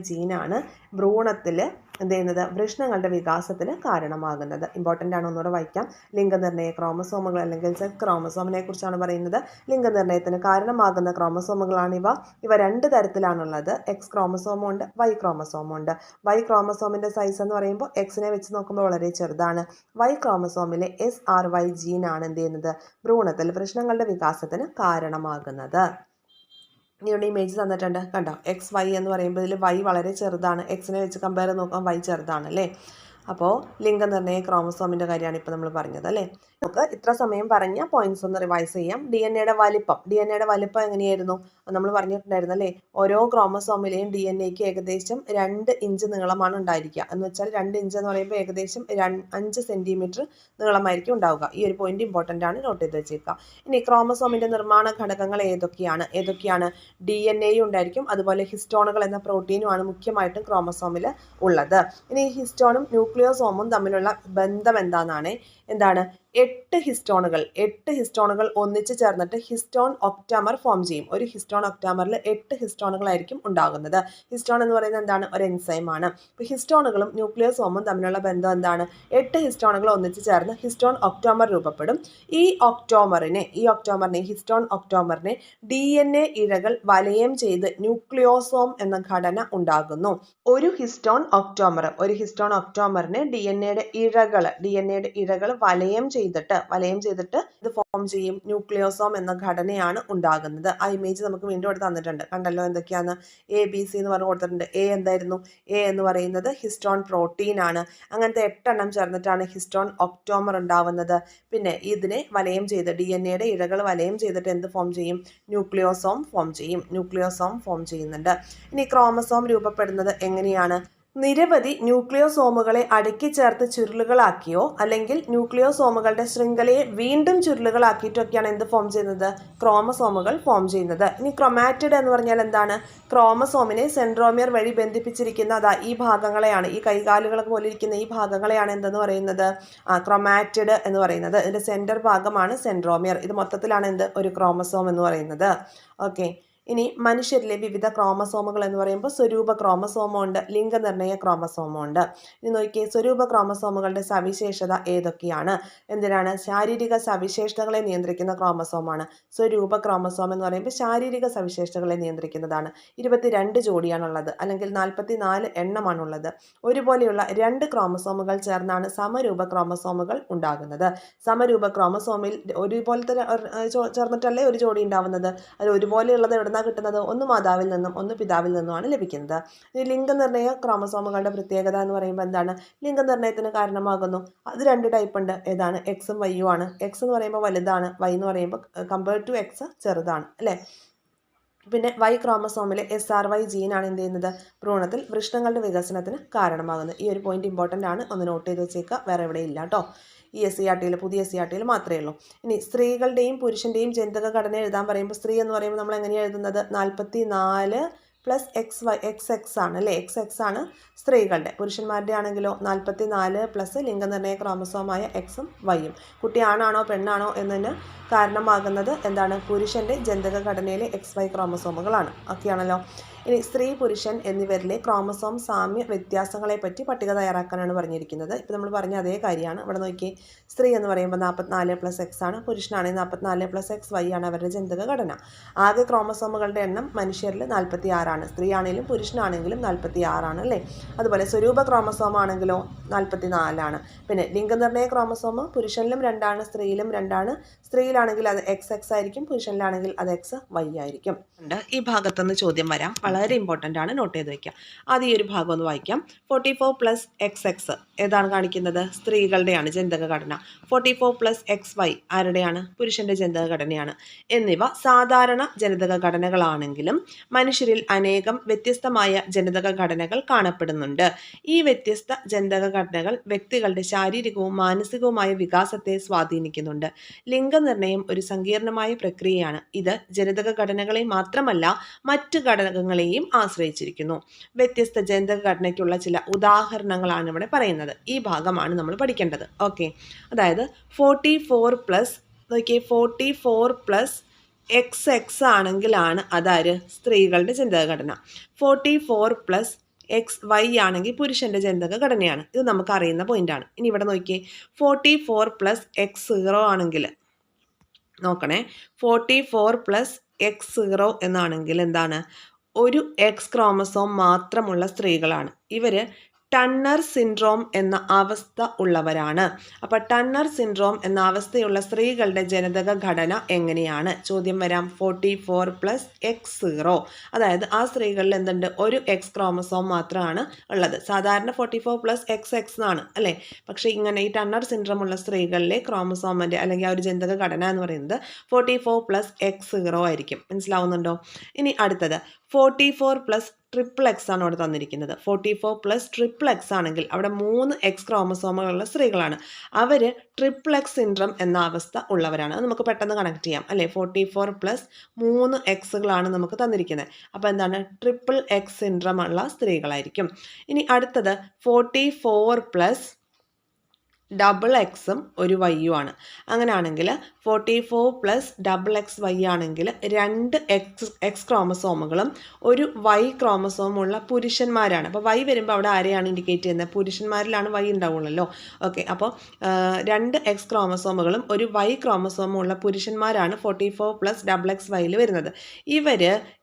ജീനാണ് ഭ്രൂണത്തിൽ എന്ത് ചെയ്യുന്നത്, വൃഷ്ണങ്ങളുടെ വികാസത്തിന് കാരണമാകുന്നത്. ഇമ്പോർട്ടൻ്റ് ആണ്, ഒന്നുകൂടെ വായിക്കാം. ലിംഗനിർണ്ണയ ക്രോമസോമുകൾ അല്ലെങ്കിൽ സെക്സ് ക്രോമസോമിനെ കുറിച്ചാണ് പറയുന്നത്. ലിംഗനിർണ്ണയത്തിന് കാരണമാകുന്ന ക്രോമസോമുകളാണിവ. ഇവ രണ്ട് തരത്തിലാണുള്ളത്. എക്സ് ക്രോമസോമും ഉണ്ട്, വൈ ക്രോമസോമും ഉണ്ട്. വൈ ക്രോമസോമിൻ്റെ സൈസ് എന്ന് പറയുമ്പോൾ എക്സിനെ വെച്ച് നോക്കുമ്പോൾ വളരെ ചെറുതാണ്. വൈ ക്രോമസോമിലെ SRY ജീനാണ് എന്ത് ചെയ്യുന്നത്, ഭ്രൂണത്തിൽ വൃഷ്ണങ്ങളുടെ വികാസത്തിന് കാരണമാകുന്നത്. ഇവിടെ ഇമേജ് തന്നിട്ടുണ്ട്, കണ്ടോ. XY എന്ന് പറയുമ്പോൾ ഇതിൽ Y വളരെ ചെറുതാണ്. എക്സിനെ വെച്ച് കമ്പയർ ചെയ്ത് നോക്കാം, Y ചെറുതാണ് അല്ലേ. അപ്പോൾ ലിംഗനിർണ്ണയ ക്രോമസോമിൻ്റെ കാര്യമാണ് ഇപ്പോൾ നമ്മൾ പറഞ്ഞത് അല്ലേ. നമുക്ക് ഇത്ര സമയം പറഞ്ഞ പോയിന്റ്സ് ഒന്ന് റിവൈസ് ചെയ്യാം. DNA യുടെ വലിപ്പം എങ്ങനെയായിരുന്നു നമ്മൾ പറഞ്ഞിട്ടുണ്ടായിരുന്നു അല്ലേ. ഓരോ ക്രോമസോമിലെയും DNAക്ക് ഏകദേശം 2 ഇഞ്ച് നീളമാണ് ഉണ്ടായിരിക്കുക. എന്ന് വെച്ചാൽ 2 ഇഞ്ച് എന്ന് പറയുമ്പോൾ ഏകദേശം 5 സെൻറ്റിമീറ്റർ നീളമായിരിക്കും ഉണ്ടാവുക. ഈ ഒരു പോയിന്റ് ഇമ്പോർട്ടൻ്റ് ആണ്, നോട്ട് ചെയ്ത് വെച്ചേക്കുക. ഇനി ക്രോമസോമിൻ്റെ നിർമ്മാണ ഘടകങ്ങൾ ഏതൊക്കെയാണ്? DNA ഉണ്ടായിരിക്കും, അതുപോലെ ഹിസ്റ്റോണുകൾ എന്ന പ്രോട്ടീനുമാണ് മുഖ്യമായിട്ടും ക്രോമസോമിൽ ഉള്ളത്. ഇനി ഹിസ്റ്റോണും ന്യൂക്ലിയോസോമും തമ്മിലുള്ള ബന്ധം എന്താണ് 8 ഹിസ്റ്റോണുകൾ ഒന്നിച്ച് ചേർന്നിട്ട് ഹിസ്റ്റോൺ ഒക്ടാമർ ഫോം ചെയ്യും. ഒരു ഹിസ്റ്റോൺ ഒക്ടാമറിൽ 8 ഹിസ്റ്റോണുകളായിരിക്കും ഉണ്ടാകുന്നത്. ഹിസ്റ്റോൺ എന്ന് പറയുന്നത് എന്താണ്, ഒരു എൻസൈമാണ്. ഇപ്പോൾ ഹിസ്റ്റോണുകളും ന്യൂക്ലിയോസോമും തമ്മിലുള്ള ബന്ധം എന്താണ്, 8 ഹിസ്റ്റോണുകൾ ഒന്നിച്ച് ചേർന്ന് ഹിസ്റ്റോൺ ഒക്ടോമർ രൂപപ്പെടും. ഈ ഹിസ്റ്റോൺ ഒക്ടോമറിനെ DNA ഇഴകൾ വലയം ചെയ്ത് ന്യൂക്ലിയോസോം എന്ന ഘടന ഉണ്ടാകുന്നു. ഒരു ഹിസ്റ്റോൺ ഒക്ടോമറിനെ DNA ഇഴകൾ വലയം ചെയ്തിട്ട് ഇത് ഫോം ചെയ്യും. ന്യൂക്ലിയോസോം എന്ന ഘടനയാണ് ഉണ്ടാകുന്നത്. ആ ഇമേജ് നമുക്ക് വീണ്ടും ഇവിടെ തന്നിട്ടുണ്ട്, കണ്ടല്ലോ എന്തൊക്കെയാണ്. ABC എന്ന് പറഞ്ഞു കൊടുത്തിട്ടുണ്ട്. A എന്ന് പറയുന്നത് ഹിസ്റ്റോൺ പ്രോട്ടീൻ ആണ്. അങ്ങനത്തെ 8 എണ്ണം ചേർന്നിട്ടാണ് ഹിസ്റ്റോൺ ഒക്ടോമർ ഉണ്ടാവുന്നത്. പിന്നെ ഇതിനെ വലയം ചെയ്ത് DNAയുടെ ഇഴകൾ വലയം ചെയ്തിട്ട് എന്ത് ഫോം ചെയ്യും, ന്യൂക്ലിയോസോം ഫോം ചെയ്യുന്നുണ്ട്. ഇനി ക്രോമസോം രൂപപ്പെടുന്നത് എങ്ങനെയാണ്? നിരവധി ന്യൂക്ലിയോസോമുകളെ അടുക്കി ചേർത്ത് ചുരുളുകളാക്കിയോ അല്ലെങ്കിൽ ന്യൂക്ലിയോസോമുകളുടെ ശൃംഖലയെ വീണ്ടും ചുരുളുകളാക്കിയിട്ടൊക്കെയാണ് എന്ത് ഫോം ചെയ്യുന്നത്, ക്രോമസോമുകൾ ഫോം ചെയ്യുന്നത്. ഇനി ക്രൊമാറ്റിഡ് എന്ന് പറഞ്ഞാൽ എന്താണ്? ക്രോമസോമിനെ സെൻട്രോമിയർ വഴി ബന്ധിപ്പിച്ചിരിക്കുന്ന ഈ ഭാഗങ്ങളെയാണ്, ഈ കൈകാലുകളൊക്കെ പോലെ ഇരിക്കുന്ന ഈ ഭാഗങ്ങളെയാണ് എന്തെന്ന് പറയുന്നത്, ക്രൊമാറ്റിഡ് എന്ന് പറയുന്നത്. ഇതിൻ്റെ സെൻറ്റർ ഭാഗമാണ് സെൻട്രോമിയർ. ഇത് മൊത്തത്തിലാണ് ഒരു ക്രോമസോം എന്ന് പറയുന്നത്. ഓക്കെ. ഇനി മനുഷ്യരിലെ വിവിധ ക്രോമസോമുകൾ എന്ന് പറയുമ്പോൾ സ്വരൂപ ക്രോമസോമുണ്ട്, ലിംഗനിർണ്ണയ ക്രോമസോമുണ്ട്. ഇനി നോക്കിയേ, സ്വരൂപ ക്രോമസോമുകളുടെ സവിശേഷത ഏതൊക്കെയാണ്? ശാരീരിക സവിശേഷതകളെ നിയന്ത്രിക്കുന്ന ക്രോമസോമാണ്. സ്വരൂപ ക്രോമസോം എന്ന് പറയുമ്പോൾ ശാരീരിക സവിശേഷതകളെ നിയന്ത്രിക്കുന്നതാണ്. 22 ജോഡിയാണുള്ളത്, അല്ലെങ്കിൽ 44 എണ്ണമാണുള്ളത്. ഒരുപോലെയുള്ള 2 ക്രോമസോമുകൾ ചേർന്നാണ് സമരൂപ ക്രോമസോമുകൾ ഉണ്ടാകുന്നത്. സമരൂപ ക്രോമസോമിൽ ഒരുപോലത്തെ ചേർന്നിട്ടല്ലേ ഒരു ജോഡി ഉണ്ടാവുന്നത്. അത് ഒരുപോലെയുള്ളത് എവിടുന്ന കിട്ടുന്നത്? ഒന്ന് മാതാവിൽ നിന്നും ഒന്ന് പിതാവിൽ നിന്നുമാണ് ലഭിക്കുന്നത്. ഈ ലിംഗനിർണ്ണയ ക്രോമസോമുകളുടെ പ്രത്യേകത എന്ന് പറയുമ്പോൾ എന്താണ്? ലിംഗനിർണ്ണയത്തിന് കാരണമാകുന്നു. അത് 2 ടൈപ്പ് ഉണ്ട്. ഏതാണ്? എക്സും വൈയും ആണ്. എക്സ് എന്ന് പറയുമ്പോൾ വലുതാണ്, വൈ എന്ന് പറയുമ്പോൾ കമ്പയർഡ് ടു എക്സ് ചെറുതാണ് അല്ലേ. പിന്നെ വൈ ക്രോമസോമിലെ SRY ജീനാണ് എന്ത് ചെയ്യുന്നത്, ഭ്രൂണത്തിൽ വൃഷ്ണങ്ങളുടെ വികസനത്തിന് കാരണമാകുന്നത്. ഈ ഒരു പോയിന്റ് ഇമ്പോർട്ടൻ്റ് ആണ്, ഒന്ന് നോട്ട് ചെയ്ത് വെച്ചേക്കുക. വേറെ എവിടെ ഇല്ല കേട്ടോ. ഈ പുതിയ SCERT മാത്രമേ ഉള്ളൂ. ഇനി സ്ത്രീകളുടെയും പുരുഷൻ്റെയും ജനിതക ഘടന എഴുതാൻ പറയുമ്പോൾ സ്ത്രീ എന്ന് പറയുമ്പോൾ നമ്മൾ എങ്ങനെയാണ് എഴുതുന്നത്? 44 പ്ലസ് XX ആണ് അല്ലേ. XX ആണ് സ്ത്രീകളുടെ. പുരുഷന്മാരുടെ ആണെങ്കിലോ 44 പ്ലസ് ലിംഗനിർണ്ണയ ക്രോമസോമായ എക്സും വൈയും. കുട്ടി ആണാണോ പെണ്ണാണോ എന്നതിന് കാരണമാകുന്നത് എന്താണ്? പുരുഷൻ്റെ ജനിതക ഘടനയിലെ XY ക്രോമസോമുകളാണ്. ഒക്കെയാണല്ലോ. ഇനി സ്ത്രീ പുരുഷൻ എന്നിവരിലെ ക്രോമസോം സാമ്യ വ്യത്യാസങ്ങളെപ്പറ്റി പട്ടിക തയ്യാറാക്കാനാണ് പറഞ്ഞിരിക്കുന്നത്. ഇപ്പോൾ നമ്മൾ പറഞ്ഞ അതേ കാര്യമാണ്. ഇവിടെ നോക്കിയേ, സ്ത്രീ എന്ന് പറയുമ്പോൾ 44 പ്ലസ് എക്സ് ആണ്, പുരുഷനാണെങ്കിൽ 44 പ്ലസ് XY ആണ് അവരുടെ ജനിതക ഘടന. ആകെ ക്രോമസോമുകളുടെ എണ്ണം മനുഷ്യരിൽ 46 ആണ്. സ്ത്രീ ആണെങ്കിലും പുരുഷനാണെങ്കിലും 46 ആണ് അല്ലേ. അതുപോലെ സ്വരൂപ ക്രോമസോം ആണെങ്കിലോ 44 ആണ്. പിന്നെ ലിംഗനിർണ്ണയ ക്രോമസോം പുരുഷനിലും 2 ആണ്, സ്ത്രീയിലും 2 ആണ്. സ്ത്രീയിലാണെങ്കിൽ അത് XX ആയിരിക്കും, പുരുഷനിലാണെങ്കിൽ അത് XY ആയിരിക്കും. ഈ ഭാഗത്തുനിന്ന് ചോദ്യം വരാം, വളരെ ഇമ്പോർട്ടൻ്റ് ആണ്, നോട്ട് ചെയ്ത് വയ്ക്കാം. ആദ്യം ഈ ഒരു ഭാഗം ഒന്ന് വായിക്കാം. 44 പ്ലസ് XX ഏതാണ് കാണിക്കുന്നത്? സ്ത്രീകളുടെയാണ് ജനിതക ഘടന. 44 പ്ലസ് XY ആരുടെയാണ്? പുരുഷൻ്റെ ജനിതക ഘടനയാണ്. എന്നിവ സാധാരണ ജനിതക ഘടനകളാണെങ്കിലും മനുഷ്യരിൽ അനേകം വ്യത്യസ്തമായ ജനിതക ഘടനകൾ കാണപ്പെടുന്നുണ്ട്. ഈ വ്യത്യസ്ത ജനിതക ഘടനകൾ വ്യക്തികളുടെ ശാരീരികവും മാനസികവുമായ വികാസത്തെ സ്വാധീനിക്കുന്നുണ്ട്. ലിംഗനിർണ്ണയം ഒരു സങ്കീർണമായ പ്രക്രിയയാണ്. ഇത് ജനിതക ഘടനകളെ മാത്രമല്ല മറ്റ് ഘടകങ്ങളെ ഘടകങ്ങളെയും ആശ്രയിച്ചിരിക്കുന്നു. വ്യത്യസ്ത ജനിതക ഘടനയ്ക്കുള്ള ചില ഉദാഹരണങ്ങളാണ് ഇവിടെ പറയുന്നത്. ഈ ഭാഗമാണ് നമ്മൾ പഠിക്കേണ്ടത്. ഓക്കെ, അതായത് 44+XX ആണെങ്കിലാണ് അതാര് സ്ത്രീകളുടെ ജനിതക ഘടന. 44+XY ആണെങ്കിൽ പുരുഷന്റെ ജനിതക ഘടനയാണ്. ഇത് നമുക്ക് അറിയുന്ന പോയിന്റാണ്. ഇനി ഇവിടെ നോക്കിയേ, 44+X0 ആണെങ്കിൽ നോക്കണേ, 44+X0 എന്നാണെങ്കിൽ എന്താണ്? ഒരു എക്സ് ക്രോമസോം മാത്രമുള്ള സ്ത്രീകളാണ്. ഇവര് ടണ്ണർ സിൻഡ്രോം എന്ന അവസ്ഥ ഉള്ളവരാണ്. അപ്പോൾ ടണ്ണർ സിൻഡ്രോം എന്ന അവസ്ഥയുള്ള സ്ത്രീകളുടെ ജനിതക ഘടന എങ്ങനെയാണ്? ചോദ്യം വരാം. 44+X0, അതായത് ആ സ്ത്രീകളിൽ എന്തുണ്ട്? ഒരു എക്സ് ക്രോമസോം മാത്രമാണ് ഉള്ളത്. സാധാരണ 44+XX എന്നാണ് അല്ലേ? പക്ഷേ ഇങ്ങനെ ഈ ടണ്ണർ സിൻഡ്രോം ഉള്ള സ്ത്രീകളിലെ ക്രോമസോമിൻ്റെ അല്ലെങ്കിൽ ആ ഒരു ജനിതക ഘടന എന്ന് പറയുന്നത് 44+X0 ആയിരിക്കും. മനസ്സിലാവുന്നുണ്ടോ? ഇനി അടുത്തത് 44+XXX ആണ് അവിടെ തന്നിരിക്കുന്നത്. 44+XXX ആണെങ്കിൽ അവിടെ 3 എക്സ് ക്രോമസോമുകളുള്ള സ്ത്രീകളാണ്. അവർ XXX സിൻഡ്രം എന്ന അവസ്ഥ ഉള്ളവരാണ്. അത് നമുക്ക് പെട്ടെന്ന് കണക്ട് ചെയ്യാം അല്ലേ? 44+3 എക്സുകളാണ് നമുക്ക് തന്നിരിക്കുന്നത്. അപ്പോൾ എന്താണ്? XXX സിൻഡ്രം ഉള്ള സ്ത്രീകളായിരിക്കും. ഇനി അടുത്തത് 44+XXXും ഒരു വൈയും ആണ്. അങ്ങനെയാണെങ്കിൽ 44+XXY ആണെങ്കിൽ 2 എക്സ് ക്രോമസോമുകളും ഒരു വൈ ക്രോമസോമുള്ള പുരുഷന്മാരാണ്. അപ്പോൾ വൈ വരുമ്പോൾ അവിടെ ആരെയാണ് ഇൻഡിക്കേറ്റ് ചെയ്യുന്നത്? പുരുഷന്മാരിലാണ് വൈ ഉണ്ടാവുള്ളല്ലോ. ഓക്കെ, അപ്പോൾ 2 എക്സ് ക്രോമസോമുകളും ഒരു വൈ ക്രോമസോമുള്ള പുരുഷന്മാരാണ് 44+XXYയിൽ വരുന്നത്. ഇവർ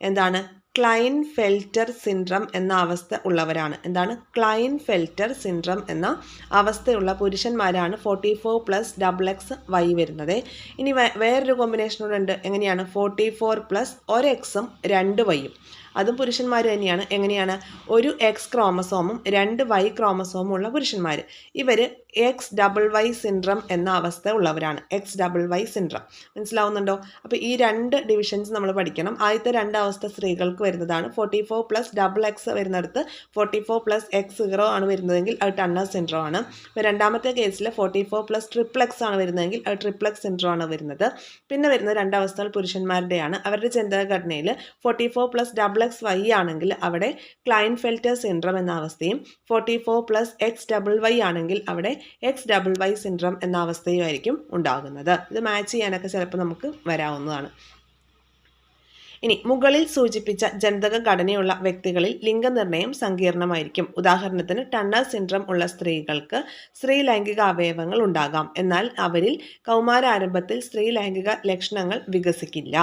എന്താണ്? ക്ലൈൻഫെൽറ്റർ സിൻഡ്രം എന്ന അവസ്ഥ ഉള്ളവരാണ്. എന്താണ്? ക്ലൈൻഫെൽറ്റർ സിൻഡ്രം എന്ന അവസ്ഥയുള്ള പുരുഷന്മാരാണ് 44+XXY വരുന്നത്. ഇനി വേറൊരു കോമ്പിനേഷനോട് ഉണ്ട്. എങ്ങനെയാണ്? 44+1Xും 2Y. അതും പുരുഷന്മാർ തന്നെയാണ്. എങ്ങനെയാണ്? ഒരു എക്സ് ക്രോമസോമും 2 വൈ ക്രോമസോമും ഉള്ള പുരുഷന്മാർ. ഇവർ XYY സിൻഡ്രം എന്ന അവസ്ഥ ഉള്ളവരാണ്. XYY syndrome. മനസ്സിലാവുന്നുണ്ടോ? അപ്പോൾ ഈ 2 ഡിവിഷൻസ് നമ്മൾ പഠിക്കണം. ആദ്യത്തെ 2 അവസ്ഥ സ്ത്രീകൾക്ക് വരുന്നതാണ്. 44+XX വരുന്നിടത്ത് 44+X0 ആണ് വരുന്നതെങ്കിൽ അത് ടണ്ണർ സിൻഡ്രം ആണ്. അപ്പോൾ രണ്ടാമത്തെ കേസിൽ 44+XXX ആണ് വരുന്നതെങ്കിൽ അത് XXX സിൻഡ്രം ആണ് വരുന്നത്. പിന്നെ വരുന്ന 2 അവസ്ഥകൾ പുരുഷന്മാരുടെയാണ്. അവരുടെ ജനിതക ഘടനയിൽ 44+XXY ആണെങ്കിൽ അവിടെ ക്ലൈൻഫെൽറ്റർ സിൻഡ്രം എന്ന അവസ്ഥയും 44+XYY ആണെങ്കിൽ അവിടെ XYY സിൻഡ്രം എന്ന അവസ്ഥയുമായിരിക്കും ഉണ്ടാകുന്നത്. ഇത് മാച്ച് ചെയ്യാനൊക്കെ ചിലപ്പോൾ നമുക്ക് വരാവുന്നതാണ്. ഇനി മുകളിൽ സൂചിപ്പിച്ച ജനിതക ഘടനയുള്ള വ്യക്തികളിൽ ലിംഗനിർണയം സങ്കീർണമായിരിക്കും. ഉദാഹരണത്തിന് ടണ്ണർ സിൻഡ്രം ഉള്ള സ്ത്രീകൾക്ക് സ്ത്രീ ലൈംഗിക അവയവങ്ങൾ ഉണ്ടാകാം, എന്നാൽ അവരിൽ കൗമാരാരംഭത്തിൽ സ്ത്രീ ലൈംഗിക ലക്ഷണങ്ങൾ വികസിക്കില്ല.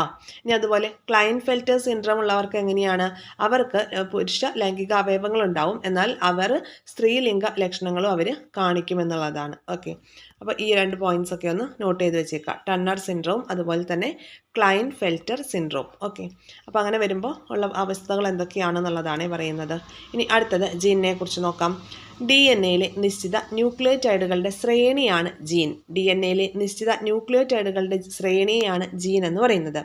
ഇനി അതുപോലെ ക്ലൈൻഫെൽറ്റർ സിൻഡ്രം ഉള്ളവർക്ക് എങ്ങനെയാണ്? അവർക്ക് പുരുഷ ലൈംഗിക അവയവങ്ങൾ ഉണ്ടാവും, എന്നാൽ അവർ സ്ത്രീലിംഗ ലക്ഷണങ്ങളും അവർ കാണിക്കുമെന്നുള്ളതാണ്. ഓക്കെ, അപ്പോൾ ഈ 2 പോയിന്റ്സ് ഒക്കെ ഒന്ന് നോട്ട് ചെയ്ത് വെച്ചേക്കാം. ടണ്ണർ സിൻഡ്രോം അതുപോലെ തന്നെ ക്ലൈൻഫെൽറ്റർ സിൻഡ്രോം. ഓക്കെ, അപ്പോൾ അങ്ങനെ വരുമ്പോൾ ഉള്ള അവസ്ഥകൾ എന്തൊക്കെയാണെന്നുള്ളതാണ് പറയുന്നത്. ഇനി അടുത്തത് ജീനിനെ കുറിച്ച് നോക്കാം. DNA-യിലെ നിശ്ചിത ന്യൂക്ലിയോടൈഡുകളുടെ ശ്രേണിയാണ് ജീൻ. DNA-യിലെ നിശ്ചിത ന്യൂക്ലിയോടൈഡുകളുടെ ശ്രേണിയാണ് ജീൻ എന്ന് പറയുന്നത്.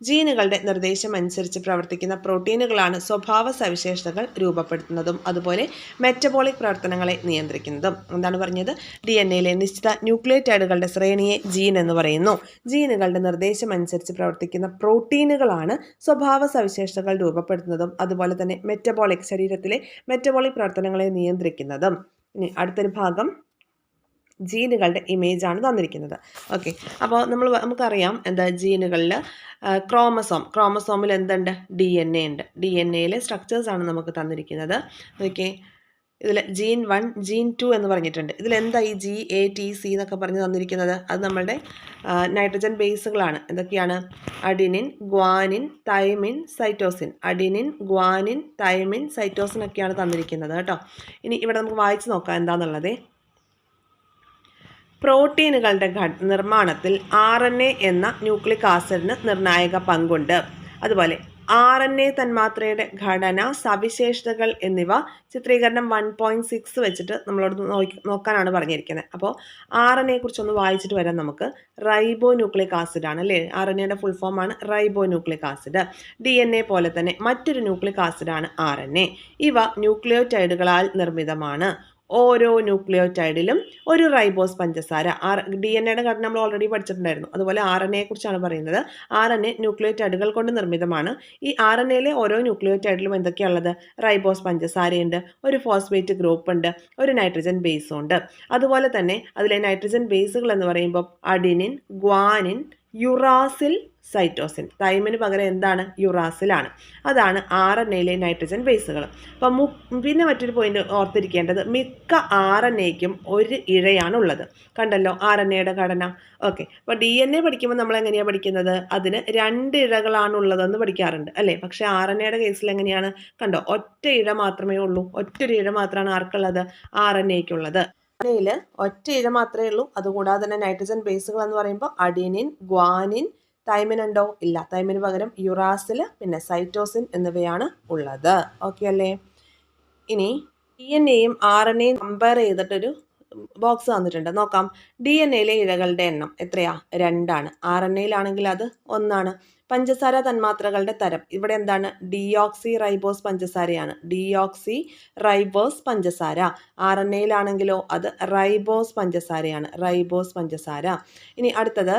ജീനുകളുടെ നിർദ്ദേശം അനുസരിച്ച് പ്രവർത്തിക്കുന്ന പ്രോട്ടീനുകളാണ് സ്വഭാവ സവിശേഷതകൾ രൂപപ്പെടുത്തുന്നതും അതുപോലെ മെറ്റബോളിക് പ്രവർത്തനങ്ങളെ നിയന്ത്രിക്കുന്നതും. എന്താണ് പറഞ്ഞത്? DNA-യിലെ നിശ്ചിത ന്യൂക്ലിയോടൈഡുകളുടെ ശ്രേണിയെ ജീൻ എന്ന് പറയുന്നു. ജീനുകളുടെ നിർദ്ദേശം അനുസരിച്ച് പ്രവർത്തിക്കുന്ന പ്രോട്ടീനുകളാണ് സ്വഭാവ സവിശേഷതകൾ രൂപപ്പെടുത്തുന്നതും അതുപോലെ തന്നെ മെറ്റബോളിക് ശരീരത്തിലെ മെറ്റബോളിക് പ്രവർത്തനങ്ങളെ നിയന്ത്രിക്കുന്നതും. ഇനി അടുത്തൊരു ഭാഗം ജീനുകളുടെ ഇമേജ് ആണ് തന്നിരിക്കുന്നത്. ഓക്കെ, അപ്പോൾ നമുക്കറിയാം എന്താ ജീനുകളിൽ ക്രോമസോമിൽ എന്തുണ്ട്? DNA ഉണ്ട്. DNA-യിലെ സ്ട്രക്ചേഴ്സാണ് നമുക്ക് തന്നിരിക്കുന്നത്. ഓക്കെ, ഇതിൽ ജീൻ 1 ജീൻ 2 എന്ന് പറഞ്ഞിട്ടുണ്ട്. ഇതിലെന്താ ഈ GATC എന്നൊക്കെ പറഞ്ഞ് തന്നിരിക്കുന്നത്? അത് നമ്മളുടെ നൈട്രജൻ ബേസുകളാണ്. എന്തൊക്കെയാണ്? Adenine, guanine, thymine, cytosine. Adenine, guanine, thymine, cytosine ഒക്കെയാണ് തന്നിരിക്കുന്നത് കേട്ടോ. ഇനി ഇവിടെ നമുക്ക് വായിച്ച് നോക്കാം എന്താണെന്നുള്ളത്. പ്രോട്ടീനുകളുടെ നിർമ്മാണത്തിൽ RNA എന്ന ന്യൂക്ലിക് ആസിഡിന് നിർണായക പങ്കുണ്ട്. അതുപോലെ RNA തന്മാത്രയുടെ ഘടന, സവിശേഷതകൾ എന്നിവ ചിത്രീകരണം 1.6 വെച്ചിട്ട് നമ്മളോട് നോക്കാനാണ് പറഞ്ഞിരിക്കുന്നത്. അപ്പോൾ RNA കുറിച്ചൊന്ന് വായിച്ചിട്ട് വരാം നമുക്ക്. റൈബോ ന്യൂക്ലിക് ആസിഡ് ആണ് അല്ലേ? RNA-യുടെ ഫുൾ ഫോം ആണ് റൈബോ ന്യൂക്ലിക് ആസിഡ്. DNA പോലെ തന്നെ മറ്റൊരു ന്യൂക്ലിക് ആസിഡാണ് RNA. ഇവ ന്യൂക്ലിയോടൈഡുകളാൽ നിർമ്മിതമാണ്. ഓരോ ന്യൂക്ലിയോടൈഡിലും ഒരു റൈബോസ് പഞ്ചസാര. DNA ഘടന നമ്മൾ ഓൾറെഡി പഠിച്ചിട്ടുണ്ടായിരുന്നു. അതുപോലെ RNA കുറിച്ചാണ് പറയുന്നത്. RNA ന്യൂക്ലിയോടൈഡുകൾ കൊണ്ട് നിർമ്മിതമാണ്. ഈ RNAയിലെ ഓരോ ന്യൂക്ലിയോടൈഡിലും എന്തൊക്കെയുള്ളത്? റൈബോസ് പഞ്ചസാരയുണ്ട്, ഒരു ഫോസ്ഫേറ്റ് ഗ്രൂപ്പ് ഉണ്ട്, ഒരു നൈട്രജൻ ബേസും ഉണ്ട്. അതുപോലെ തന്നെ അതിലെ നൈട്രജൻ ബേസുകൾ എന്ന് പറയുമ്പോൾ അഡിനിൻ, ഗ്വാനിൻ, യുറാസിൽ, സൈറ്റോസിൻ. തൈമിന് പകരം എന്താണ്? യുറാസിലാണ്. അതാണ് RNAയിലെ നൈട്രജൻ ബേസുകൾ. അപ്പം പിന്നെ മറ്റൊരു പോയിന്റ് ഓർത്തിരിക്കേണ്ടത്, മിക്ക RNAയ്ക്കും ഒരു ഇഴയാണുള്ളത്. കണ്ടല്ലോ RNAയുടെ ഘടന. ഓക്കെ, അപ്പോൾ DNA പഠിക്കുമ്പോൾ നമ്മൾ എങ്ങനെയാണ് പഠിക്കുന്നത്? അതിന് 2 ഇഴകളാണുള്ളതെന്ന് പഠിക്കാറുണ്ട് അല്ലേ? പക്ഷേ RNAയുടെ കേസിൽ എങ്ങനെയാണ്? കണ്ടോ, ഒറ്റ ഇഴ മാത്രമേ ഉള്ളൂ. ഒറ്റൊരു ഇഴ മാത്രമാണ് ആർക്കുള്ളത്? RNAയ്ക്കുള്ളത്. RNAയിൽ ഒറ്റ ഇഴ മാത്രമേ ഉള്ളൂ. അതുകൂടാതെ തന്നെ നൈട്രജൻ ബേസുകൾ എന്ന് പറയുമ്പോൾ അഡിനിൻ, ഗ്വാനിൻ, തൈമിൻ ഉണ്ടോ? ഇല്ല. തൈമിന് പകരം യുറാസിൽ, പിന്നെ സൈറ്റോസിൻ എന്നിവയാണ് ഉള്ളത്. ഓക്കെ അല്ലേ? ഇനി DNA-യും RNA-യും കമ്പയർ ചെയ്തിട്ടൊരു ബോക്സ് തന്നിട്ടുണ്ട്. നോക്കാം. DNA-യിലെ ഇഴകളുടെ എണ്ണം എത്രയാ? 2ആണ്. RNA-യിലാണെങ്കിൽ അത് 1ആണ്. പഞ്ചസാര തന്മാത്രകളുടെ തരം ഇവിടെ എന്താണ്? ഡിയോക്സി റൈബോസ് പഞ്ചസാരയാണ്. ഡിയോക്സി റൈബോസ് പഞ്ചസാര. RNA-യിലാണെങ്കിലോ അത് റൈബോസ് പഞ്ചസാരയാണ്. റൈബോസ് പഞ്ചസാര. ഇനി അടുത്തത്,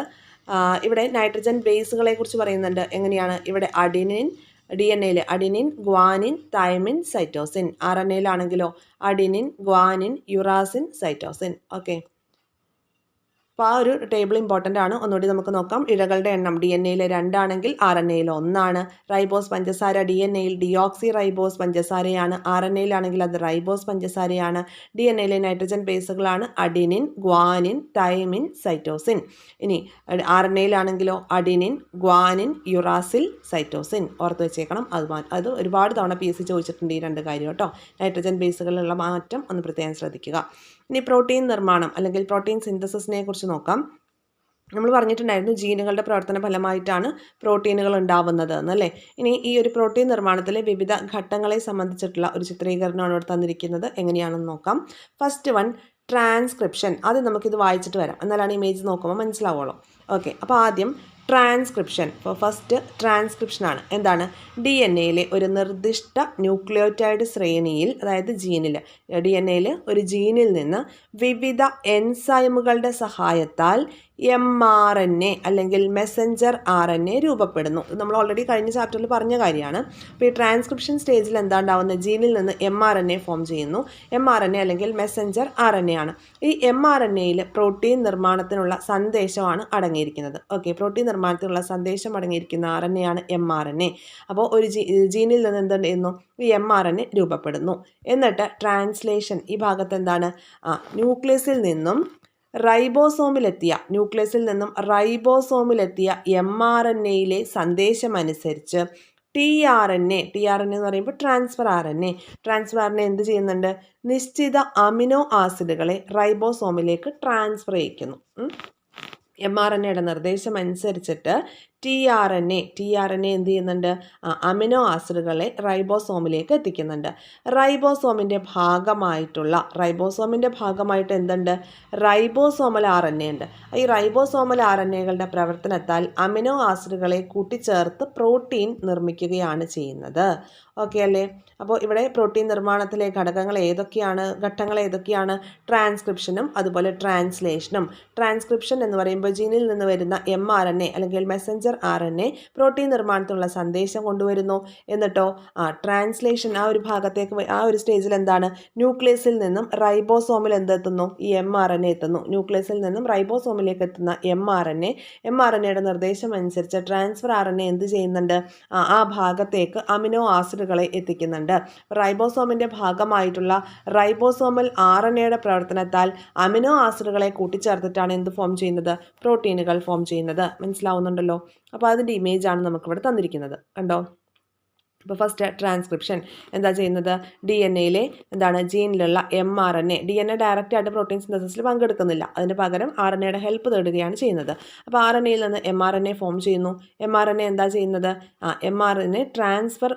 ഇവിടെ നൈട്രജൻ ബേസുകളെ കുറിച്ച് പറയുന്നുണ്ട്. എങ്ങനെയാണ്? ഇവിടെ അഡിനിൻ, DNA-യിൽ അഡിനിൻ, ഗ്വാനിൻ, തൈമിൻ, സൈറ്റോസിൻ. RNA-യിലാണെങ്കിലോ adenine, guanine, uracil, cytosine. Okay, അപ്പോൾ ആ ഒരു ടേബിൾ ഇമ്പോർട്ടൻ്റ് ആണ്. ഒന്നുകൂടി നമുക്ക് നോക്കാം. ഇഴകളുടെ എണ്ണം DNA-യിൽ 2 ആണെങ്കിൽ RNA-യിൽ 1ആണ്. റൈബോസ് പഞ്ചസാര DNA-യിൽ ഡിയോക്സി റൈബോസ് പഞ്ചസാരയാണ്. RNA-യിലാണെങ്കിൽ അത് റൈബോസ് പഞ്ചസാരയാണ്. DNA-യിലെ നൈട്രജൻ ബേസുകളാണ് അഡിനിൻ, ഗ്വാനിൻ, തൈമിൻ, സൈറ്റോസിൻ. ഇനി RNA-യിലാണെങ്കിലോ അഡിനിൻ, ഗ്വാനിൻ, യുറാസിൽ, സൈറ്റോസിൻ. ഓർത്ത് വെച്ചേക്കണം. അത് ഒരുപാട് തവണ PSC ചോദിച്ചിട്ടുണ്ട് ഈ 2 കാര്യം കേട്ടോ. നൈട്രജൻ ബേസുകളിലുള്ള മാറ്റം ഒന്ന് പ്രത്യേകം ശ്രദ്ധിക്കുക. ഇനി പ്രോട്ടീൻ നിർമ്മാണം അല്ലെങ്കിൽ പ്രോട്ടീൻ സിന്തസിസിനെ കുറിച്ച് നോക്കാം. നമ്മൾ പറഞ്ഞിട്ടുണ്ടായിരുന്നു ജീനുകളുടെ പ്രവർത്തന ഫലമായിട്ടാണ് പ്രോട്ടീനുകൾ ഉണ്ടാവുന്നത് എന്നല്ലേ. ഇനി ഈ ഒരു പ്രോട്ടീൻ നിർമ്മാണത്തിലെ വിവിധ ഘട്ടങ്ങളെ സംബന്ധിച്ചിട്ടുള്ള ഒരു ചിത്രീകരണമാണ് ഇവിടെ തന്നിരിക്കുന്നത്. എങ്ങനെയാണെന്ന് നോക്കാം. First one, transcription. ആദ്യം നമുക്കിത് വായിച്ചിട്ട് വരാം, എന്നാലാണ് ഇമേജ് നോക്കുമ്പോൾ മനസ്സിലാവുള്ളൂ. ഓക്കെ, അപ്പോൾ ആദ്യം ട്രാൻസ്ക്രിപ്ഷൻ. ഇപ്പോൾ ഫസ്റ്റ് ട്രാൻസ്ക്രിപ്ഷനാണ്. എന്താണ്? DNA-യിലെ ഒരു നിർദ്ദിഷ്ട ന്യൂക്ലിയോടൈഡ് ശ്രേണിയിൽ, അതായത് ജീനിൽ, DNA-യിൽ ഒരു ജീനിൽ നിന്ന് വിവിധ എൻസൈമുകളുടെ സഹായത്താൽ mRNA അല്ലെങ്കിൽ മെസ്സഞ്ചർ RNA രൂപപ്പെടുന്നു. നമ്മൾ ഓൾറെഡി കഴിഞ്ഞ ചാപ്റ്ററിൽ പറഞ്ഞ കാര്യമാണ്. അപ്പോൾ ഈ ട്രാൻസ്ക്രിപ്ഷൻ സ്റ്റേജിൽ എന്താ ഉണ്ടാവുന്നത്? ജീനിൽ നിന്ന് mRNA ഫോം ചെയ്യുന്നു. mRNA അല്ലെങ്കിൽ മെസ്സഞ്ചർ RNA ആണ്. ഈ mRNA-യിൽ പ്രോട്ടീൻ നിർമ്മാണത്തിനുള്ള സന്ദേശമാണ് അടങ്ങിയിരിക്കുന്നത്. ഓക്കെ, പ്രോട്ടീൻ നിർമ്മാണത്തിനുള്ള സന്ദേശം അടങ്ങിയിരിക്കുന്ന RNA ആണ് mRNA. അപ്പോൾ ഒരു ജീനിൽ നിന്ന് എന്തുണ്ട് ചെയ്യുന്നു? ഈ mRNA രൂപപ്പെടുന്നു. എന്നിട്ട് ട്രാൻസ്ലേഷൻ ഈ ഭാഗത്ത് എന്താണ്? ന്യൂക്ലിയസിൽ നിന്നും റൈബോസോമിലെത്തിയ mRNA-യിലെ സന്ദേശമനുസരിച്ച് tRNA എന്ന് പറയുമ്പോൾ ട്രാൻസ്ഫർ RNA എന്ത് ചെയ്യുന്നുണ്ട്? നിശ്ചിത അമിനോ ആസിഡുകളെ റൈബോസോമിലേക്ക് ട്രാൻസ്ഫർ ചെയ്യിക്കുന്നു. mRNA-യുടെ നിർദ്ദേശം അനുസരിച്ചിട്ട് tRNA എന്ത് ചെയ്യുന്നുണ്ട്? അമിനോ ആസിഡുകളെ റൈബോസോമിലേക്ക് എത്തിക്കുന്നുണ്ട്. റൈബോസോമിൻ്റെ ഭാഗമായിട്ട് എന്തുണ്ട്? റൈബോസോമൽ RNA ഉണ്ട്. ഈ റൈബോസോമൽ RNA-കളുടെ പ്രവർത്തനത്താൽ അമിനോ ആസിഡുകളെ കൂട്ടിച്ചേർത്ത് പ്രോട്ടീൻ നിർമ്മിക്കുകയാണ് ചെയ്യുന്നത്. ഓക്കെ അല്ലേ? അപ്പോൾ ഇവിടെ പ്രോട്ടീൻ നിർമ്മാണത്തിലെ ഘട്ടങ്ങൾ ഏതൊക്കെയാണ്? ട്രാൻസ്ക്രിപ്ഷനും അതുപോലെ ട്രാൻസ്ലേഷനും. ട്രാൻസ്ക്രിപ്ഷൻ എന്ന് പറയുമ്പോൾ ജീനിൽ നിന്ന് വരുന്ന mRNA അല്ലെങ്കിൽ മെസ്സഞ്ചർ RNA പ്രോട്ടീൻ നിർമ്മാണത്തിനുള്ള സന്ദേശം കൊണ്ടുവരുന്നു. എന്നിട്ടോ ട്രാൻസ്ലേഷൻ ആ ഒരു സ്റ്റേജിൽ എന്താണ്? ന്യൂക്ലിയസിൽ നിന്നും റൈബോസോമിൽ എന്തെത്തുന്നു? ഈ mRNA എത്തുന്നു. ന്യൂക്ലിയസിൽ നിന്നും റൈബോസോമിലേക്ക് എത്തുന്ന mRNA-യുടെ നിർദ്ദേശം അനുസരിച്ച് ട്രാൻസ്ഫർ RNA എന്ത് ചെയ്യുന്നുണ്ട്? ആ ഭാഗത്തേക്ക് അമിനോ ആസിഡുകളെ എത്തിക്കുന്നുണ്ട്. റൈബോസോമിൻ്റെ ഭാഗമായിട്ടുള്ള റൈബോസോമൽ RNA-യുടെ പ്രവർത്തനത്താൽ അമിനോ ആസിഡുകളെ കൂട്ടിച്ചേർത്തിട്ടാണ് എന്ത് ഫോം ചെയ്യുന്നത്? പ്രോട്ടീനുകൾ ഫോം ചെയ്യുന്നത്. മനസ്സിലാവുന്നുണ്ടല്ലോ? അപ്പോൾ അതിൻ്റെ ഇമേജാണ് നമുക്കിവിടെ തന്നിരിക്കുന്നത്. കണ്ടോ? അപ്പോൾ ഫസ്റ്റ് ട്രാൻസ്ക്രിപ്ഷൻ എന്താ ചെയ്യുന്നത്? DNA-യിലെ ജീനിലുള്ള mRNA ഡയറക്റ്റ് ആയിട്ട് പ്രോട്ടീൻ സിന്തസിസിൽ പങ്കെടുക്കുന്നില്ല. അതിന് പകരം RNA-യുടെ ഹെൽപ്പ് തേടുകയാണ് ചെയ്യുന്നത്. അപ്പോൾ RNA-യിൽ നിന്ന് mRNA ഫോം ചെയ്യുന്നു. mRNA എന്താ ചെയ്യുന്നത്? mRNA ട്രാൻസ്ഫർ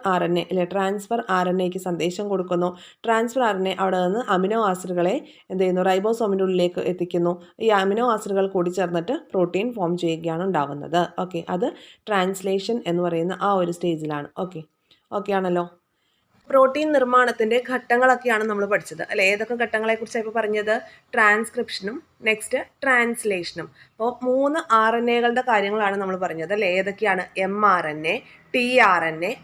RNA-ക്ക് സന്ദേശം കൊടുക്കുന്നു. ട്രാൻസ്ഫർ RNA അവിടെ നിന്ന് അമിനോ ആസിഡുകളെ എന്ത് ചെയ്യുന്നു? റൈബോസോമിൻ്റെ ഉള്ളിലേക്ക് എത്തിക്കുന്നു. ഈ അമിനോ ആസിഡുകൾ കൂടി ചേർന്നിട്ട് പ്രോട്ടീൻ ഫോം ചെയ്യുകയാണ് ഉണ്ടാവുന്നത്. ഓക്കെ, അത് ട്രാൻസ്ലേഷൻ എന്ന് പറയുന്ന ആ ഒരു സ്റ്റേജിലാണ്. ഓക്കെ ആണല്ലോ? പ്രോട്ടീൻ നിർമ്മാണത്തിൻ്റെ ഘട്ടങ്ങളൊക്കെയാണ് നമ്മൾ പഠിച്ചത് അല്ലേ? ഏതൊക്കെ ഘട്ടങ്ങളെക്കുറിച്ചാണ് ഇപ്പോൾ പറഞ്ഞത്? ട്രാൻസ്ക്രിപ്ഷനും നെക്സ്റ്റ് ട്രാൻസ്ലേഷനും. അപ്പോൾ 3 RNAകളുടെ കാര്യങ്ങളാണ് നമ്മൾ പറഞ്ഞത് അല്ലേ? ഏതൊക്കെയാണ്? mRNA, tRNA,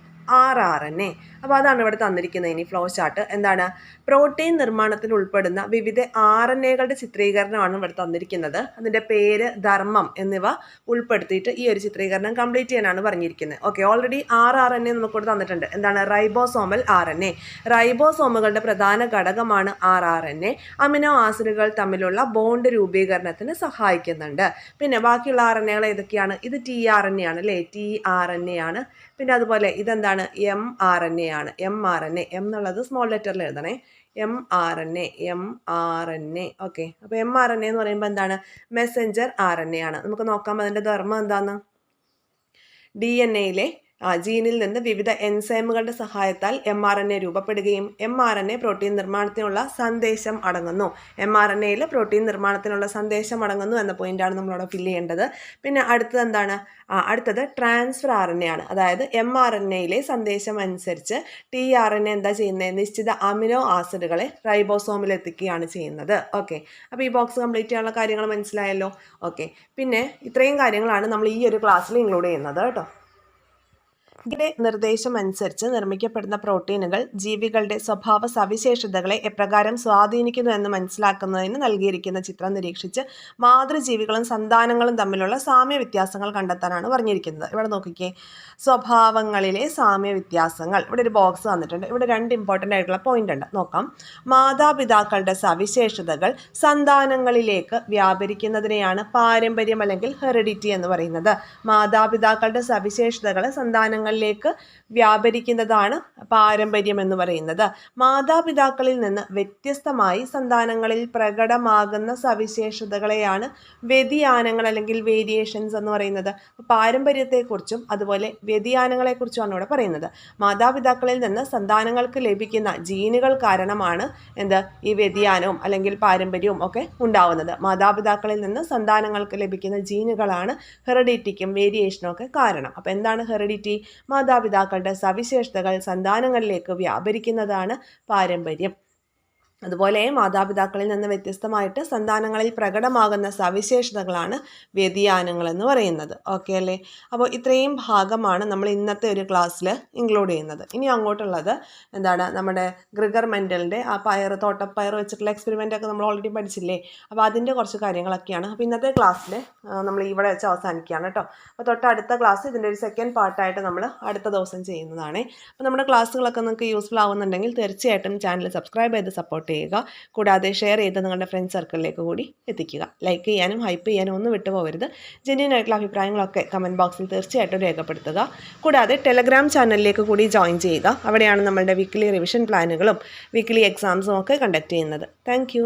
rRNA. അപ്പോൾ അതാണ് ഇവിടെ തന്നിരിക്കുന്നത്. ഇനി ഫ്ലോ ചാർട്ട് എന്താണ്? പ്രോട്ടീൻ നിർമ്മാണത്തിൽ ഉൾപ്പെടുന്ന വിവിധ RNAകളുടെ ചിത്രീകരണമാണ് ഇവിടെ തന്നിരിക്കുന്നത്. അതിൻ്റെ പേര്, ധർമ്മം എന്നിവ ഉൾപ്പെടുത്തിയിട്ട് ഈ ഒരു ചിത്രീകരണം കംപ്ലീറ്റ് ചെയ്യാനാണ് പറഞ്ഞിരിക്കുന്നത്. ഓക്കെ, ഓൾറെഡി rRNA നമുക്കിവിടെ തന്നിട്ടുണ്ട്. എന്താണ്? Ribosomal RNA. റൈബോസോമുകളുടെ പ്രധാന ഘടകമാണ് rRNA. അമിനോ ആസിഡുകൾ തമ്മിലുള്ള ബോണ്ട് രൂപീകരണത്തിന് സഹായിക്കുന്നുണ്ട്. പിന്നെ ബാക്കിയുള്ള RNAകൾ ഏതൊക്കെയാണ്? ഇത് tRNA ആണ് അല്ലേ? tRNA ആണ്. പിന്നെ അതുപോലെ ഇതെന്താണ്? mRNA ആണ്. mRNA എന്നുള്ളത് സ്മോൾ ലെറ്ററിൽ എഴുതണേ. mRNA. ഓക്കെ, അപ്പോൾ mRNA എന്ന് പറയുമ്പോൾ എന്താണ്? മെസ്സഞ്ചർ RNA ആണ്. നമുക്ക് നോക്കാം അതിൻ്റെ ധർമ്മം എന്താന്ന്. DNA ജീനിൽ നിന്ന് വിവിധ എൻസൈമുകളുടെ സഹായത്താൽ mRNA രൂപപ്പെടുകയും mRNA പ്രോട്ടീൻ നിർമ്മാണത്തിനുള്ള സന്ദേശം അടങ്ങുന്നു. mRNAയിൽ പ്രോട്ടീൻ നിർമ്മാണത്തിനുള്ള സന്ദേശം അടങ്ങുന്നു എന്ന പോയിന്റാണ് നമ്മളവിടെ ഫില്ല് ചെയ്യേണ്ടത്. പിന്നെ അടുത്തത് എന്താണ്? അടുത്തത് ട്രാൻസ്ഫർ RNA ആണ്. അതായത് mRNAയിലെ സന്ദേശം അനുസരിച്ച് tRNA എന്താ ചെയ്യുന്നത്? നിശ്ചിത അമിനോ ആസിഡുകളെ റൈബോസോമിൽ എത്തിക്കുകയാണ് ചെയ്യുന്നത്. ഓക്കെ, അപ്പോൾ ഈ ബോക്സ് കംപ്ലീറ്റ് ചെയ്യാനുള്ള കാര്യങ്ങൾ മനസ്സിലായല്ലോ. ഓക്കെ, പിന്നെ ഇത്രയും കാര്യങ്ങളാണ് നമ്മൾ ഈ ഒരു ക്ലാസ്സിൽ ഇൻക്ലൂഡ് ചെയ്യുന്നത് കേട്ടോ. ഇതിന്റെ നിർദ്ദേശം അനുസരിച്ച് നിർമ്മിക്കപ്പെടുന്ന പ്രോട്ടീനുകൾ ജീവികളുടെ സ്വഭാവ സവിശേഷതകളെ എപ്രകാരം സ്വാധീനിക്കുന്നു എന്ന് മനസ്സിലാക്കുന്നതിന് നൽകിയിരിക്കുന്ന ചിത്രം നിരീക്ഷിച്ച് മാതൃജീവികളും സന്താനങ്ങളും തമ്മിലുള്ള സാമ്യ വ്യത്യാസങ്ങൾ കണ്ടെത്താനാണ് പറഞ്ഞിരിക്കുന്നത്. ഇവിടെ നോക്കിക്കേ, സ്വഭാവങ്ങളിലെ സാമ്യ വ്യത്യാസങ്ങൾ. ഇവിടെ ഒരു ബോക്സ് തന്നിട്ടുണ്ട്. ഇവിടെ 2 ഇമ്പോർട്ടൻ്റ് ആയിട്ടുള്ള പോയിന്റ് ഉണ്ട്. നോക്കാം. മാതാപിതാക്കളുടെ സവിശേഷതകൾ സന്താനങ്ങളിലേക്ക് വ്യാപരിക്കുന്നതിനെയാണ് പാരമ്പര്യം അല്ലെങ്കിൽ ഹെറിഡിറ്റി എന്ന് പറയുന്നത്. മാതാപിതാക്കളുടെ സവിശേഷതകൾ സന്താനങ്ങളിലേക്ക് വ്യാപരിക്കുന്നതാണ് പാരമ്പര്യം എന്ന് പറയുന്നത്. മാതാപിതാക്കളിൽ നിന്ന് വ്യത്യസ്തമായി സന്താനങ്ങളിൽ പ്രകടമാകുന്ന സവിശേഷതകളെയാണ് വ്യതിയാനങ്ങൾ അല്ലെങ്കിൽ വേരിയേഷൻസ് എന്ന് പറയുന്നത്. പാരമ്പര്യത്തെക്കുറിച്ചും അതുപോലെ വ്യതിയാനങ്ങളെക്കുറിച്ചുമാണ് ഇവിടെ പറയുന്നത്. മാതാപിതാക്കളിൽ നിന്ന് സന്താനങ്ങൾക്ക് ലഭിക്കുന്ന ജീനുകൾ കാരണമാണ് ഈ വ്യതിയാനവും അല്ലെങ്കിൽ പാരമ്പര്യവും ഒക്കെ ഉണ്ടാവുന്നത്. മാതാപിതാക്കളിൽ നിന്ന് സന്താനങ്ങൾക്ക് ലഭിക്കുന്ന ജീനുകളാണ് ഹെറിഡിറ്റിക്കും വേരിയേഷനും ഒക്കെ കാരണം. അപ്പോൾ എന്താണ് ഹെറിഡിറ്റി? മാതാപിതാക്കളുടെ സവിശേഷതകൾ സന്താനങ്ങളിലേക്ക് വ്യാപരിക്കുന്നതാണ് പാരമ്പര്യം. അതുപോലെ മാതാപിതാക്കളിൽ നിന്ന് വ്യത്യസ്തമായിട്ട് സന്താനങ്ങളിൽ പ്രകടമാകുന്ന സവിശേഷതകളാണ് വ്യതിയാനങ്ങൾ എന്ന് പറയുന്നത്. ഓക്കെ അല്ലേ? അപ്പോൾ ഇത്രയും ഭാഗമാണ് നമ്മൾ ഇന്നത്തെ ഒരു ക്ലാസ്സിൽ ഇൻക്ലൂഡ് ചെയ്യുന്നത്. ഇനി അങ്ങോട്ടുള്ളത് എന്താണ്? നമ്മുടെ ഗ്രിഗർ മെൻഡലിൻ്റെ ആ തോട്ടപ്പയർ വെച്ചിട്ടുള്ള എക്സ്പെരിമെൻ്റ് ഒക്കെ നമ്മൾ ഓൾറെഡി പഠിച്ചില്ലേ? അപ്പോൾ അതിൻ്റെ കുറച്ച് കാര്യങ്ങളൊക്കെയാണ്. അപ്പോൾ ഇന്നത്തെ ക്ലാസ്സിൽ നമ്മൾ ഇവിടെ വെച്ച് അവസാനിക്കുകയാണ് കേട്ടോ. അപ്പോൾ തൊട്ടടുത്ത ക്ലാസ് ഇതിൻ്റെ ഒരു സെക്കൻഡ് പാർട്ടായിട്ട് നമ്മൾ അടുത്ത ദിവസം ചെയ്യുന്നതാണ്. അപ്പോൾ നമ്മുടെ ക്ലാസ്സുകളൊക്കെ നിങ്ങൾക്ക് യൂസ്ഫുൾ ആവുന്നുണ്ടെങ്കിൽ തീർച്ചയായിട്ടും ചാനൽ സബ്സ്ക്രൈബ് ചെയ്ത് സപ്പോർട്ട് ചെയ്യുക. കൂടാതെ ഷെയർ ചെയ്ത് നിങ്ങളുടെ ഫ്രണ്ട്സ് സർക്കിളിലേക്ക് കൂടി എത്തിക്കുക. ലൈക്ക് ചെയ്യാനും ഹൈപ്പ് ചെയ്യാനും ഒന്നും വിട്ടുപോകരുത്. ജെന്യുവൻ ആയിട്ടുള്ള അഭിപ്രായങ്ങളൊക്കെ കമൻറ്റ് ബോക്സിൽ തീർച്ചയായിട്ടും രേഖപ്പെടുത്തുക. കൂടാതെ ടെലഗ്രാം ചാനലിലേക്ക് കൂടി ജോയിൻ ചെയ്യുക. അവിടെയാണ് നമ്മളുടെ വീക്ക്ലി റിവിഷൻ പ്ലാനുകളും വീക്ക്ലി എക്സാംസും ഒക്കെ കണ്ടക്ട് ചെയ്യുന്നത്. താങ്ക്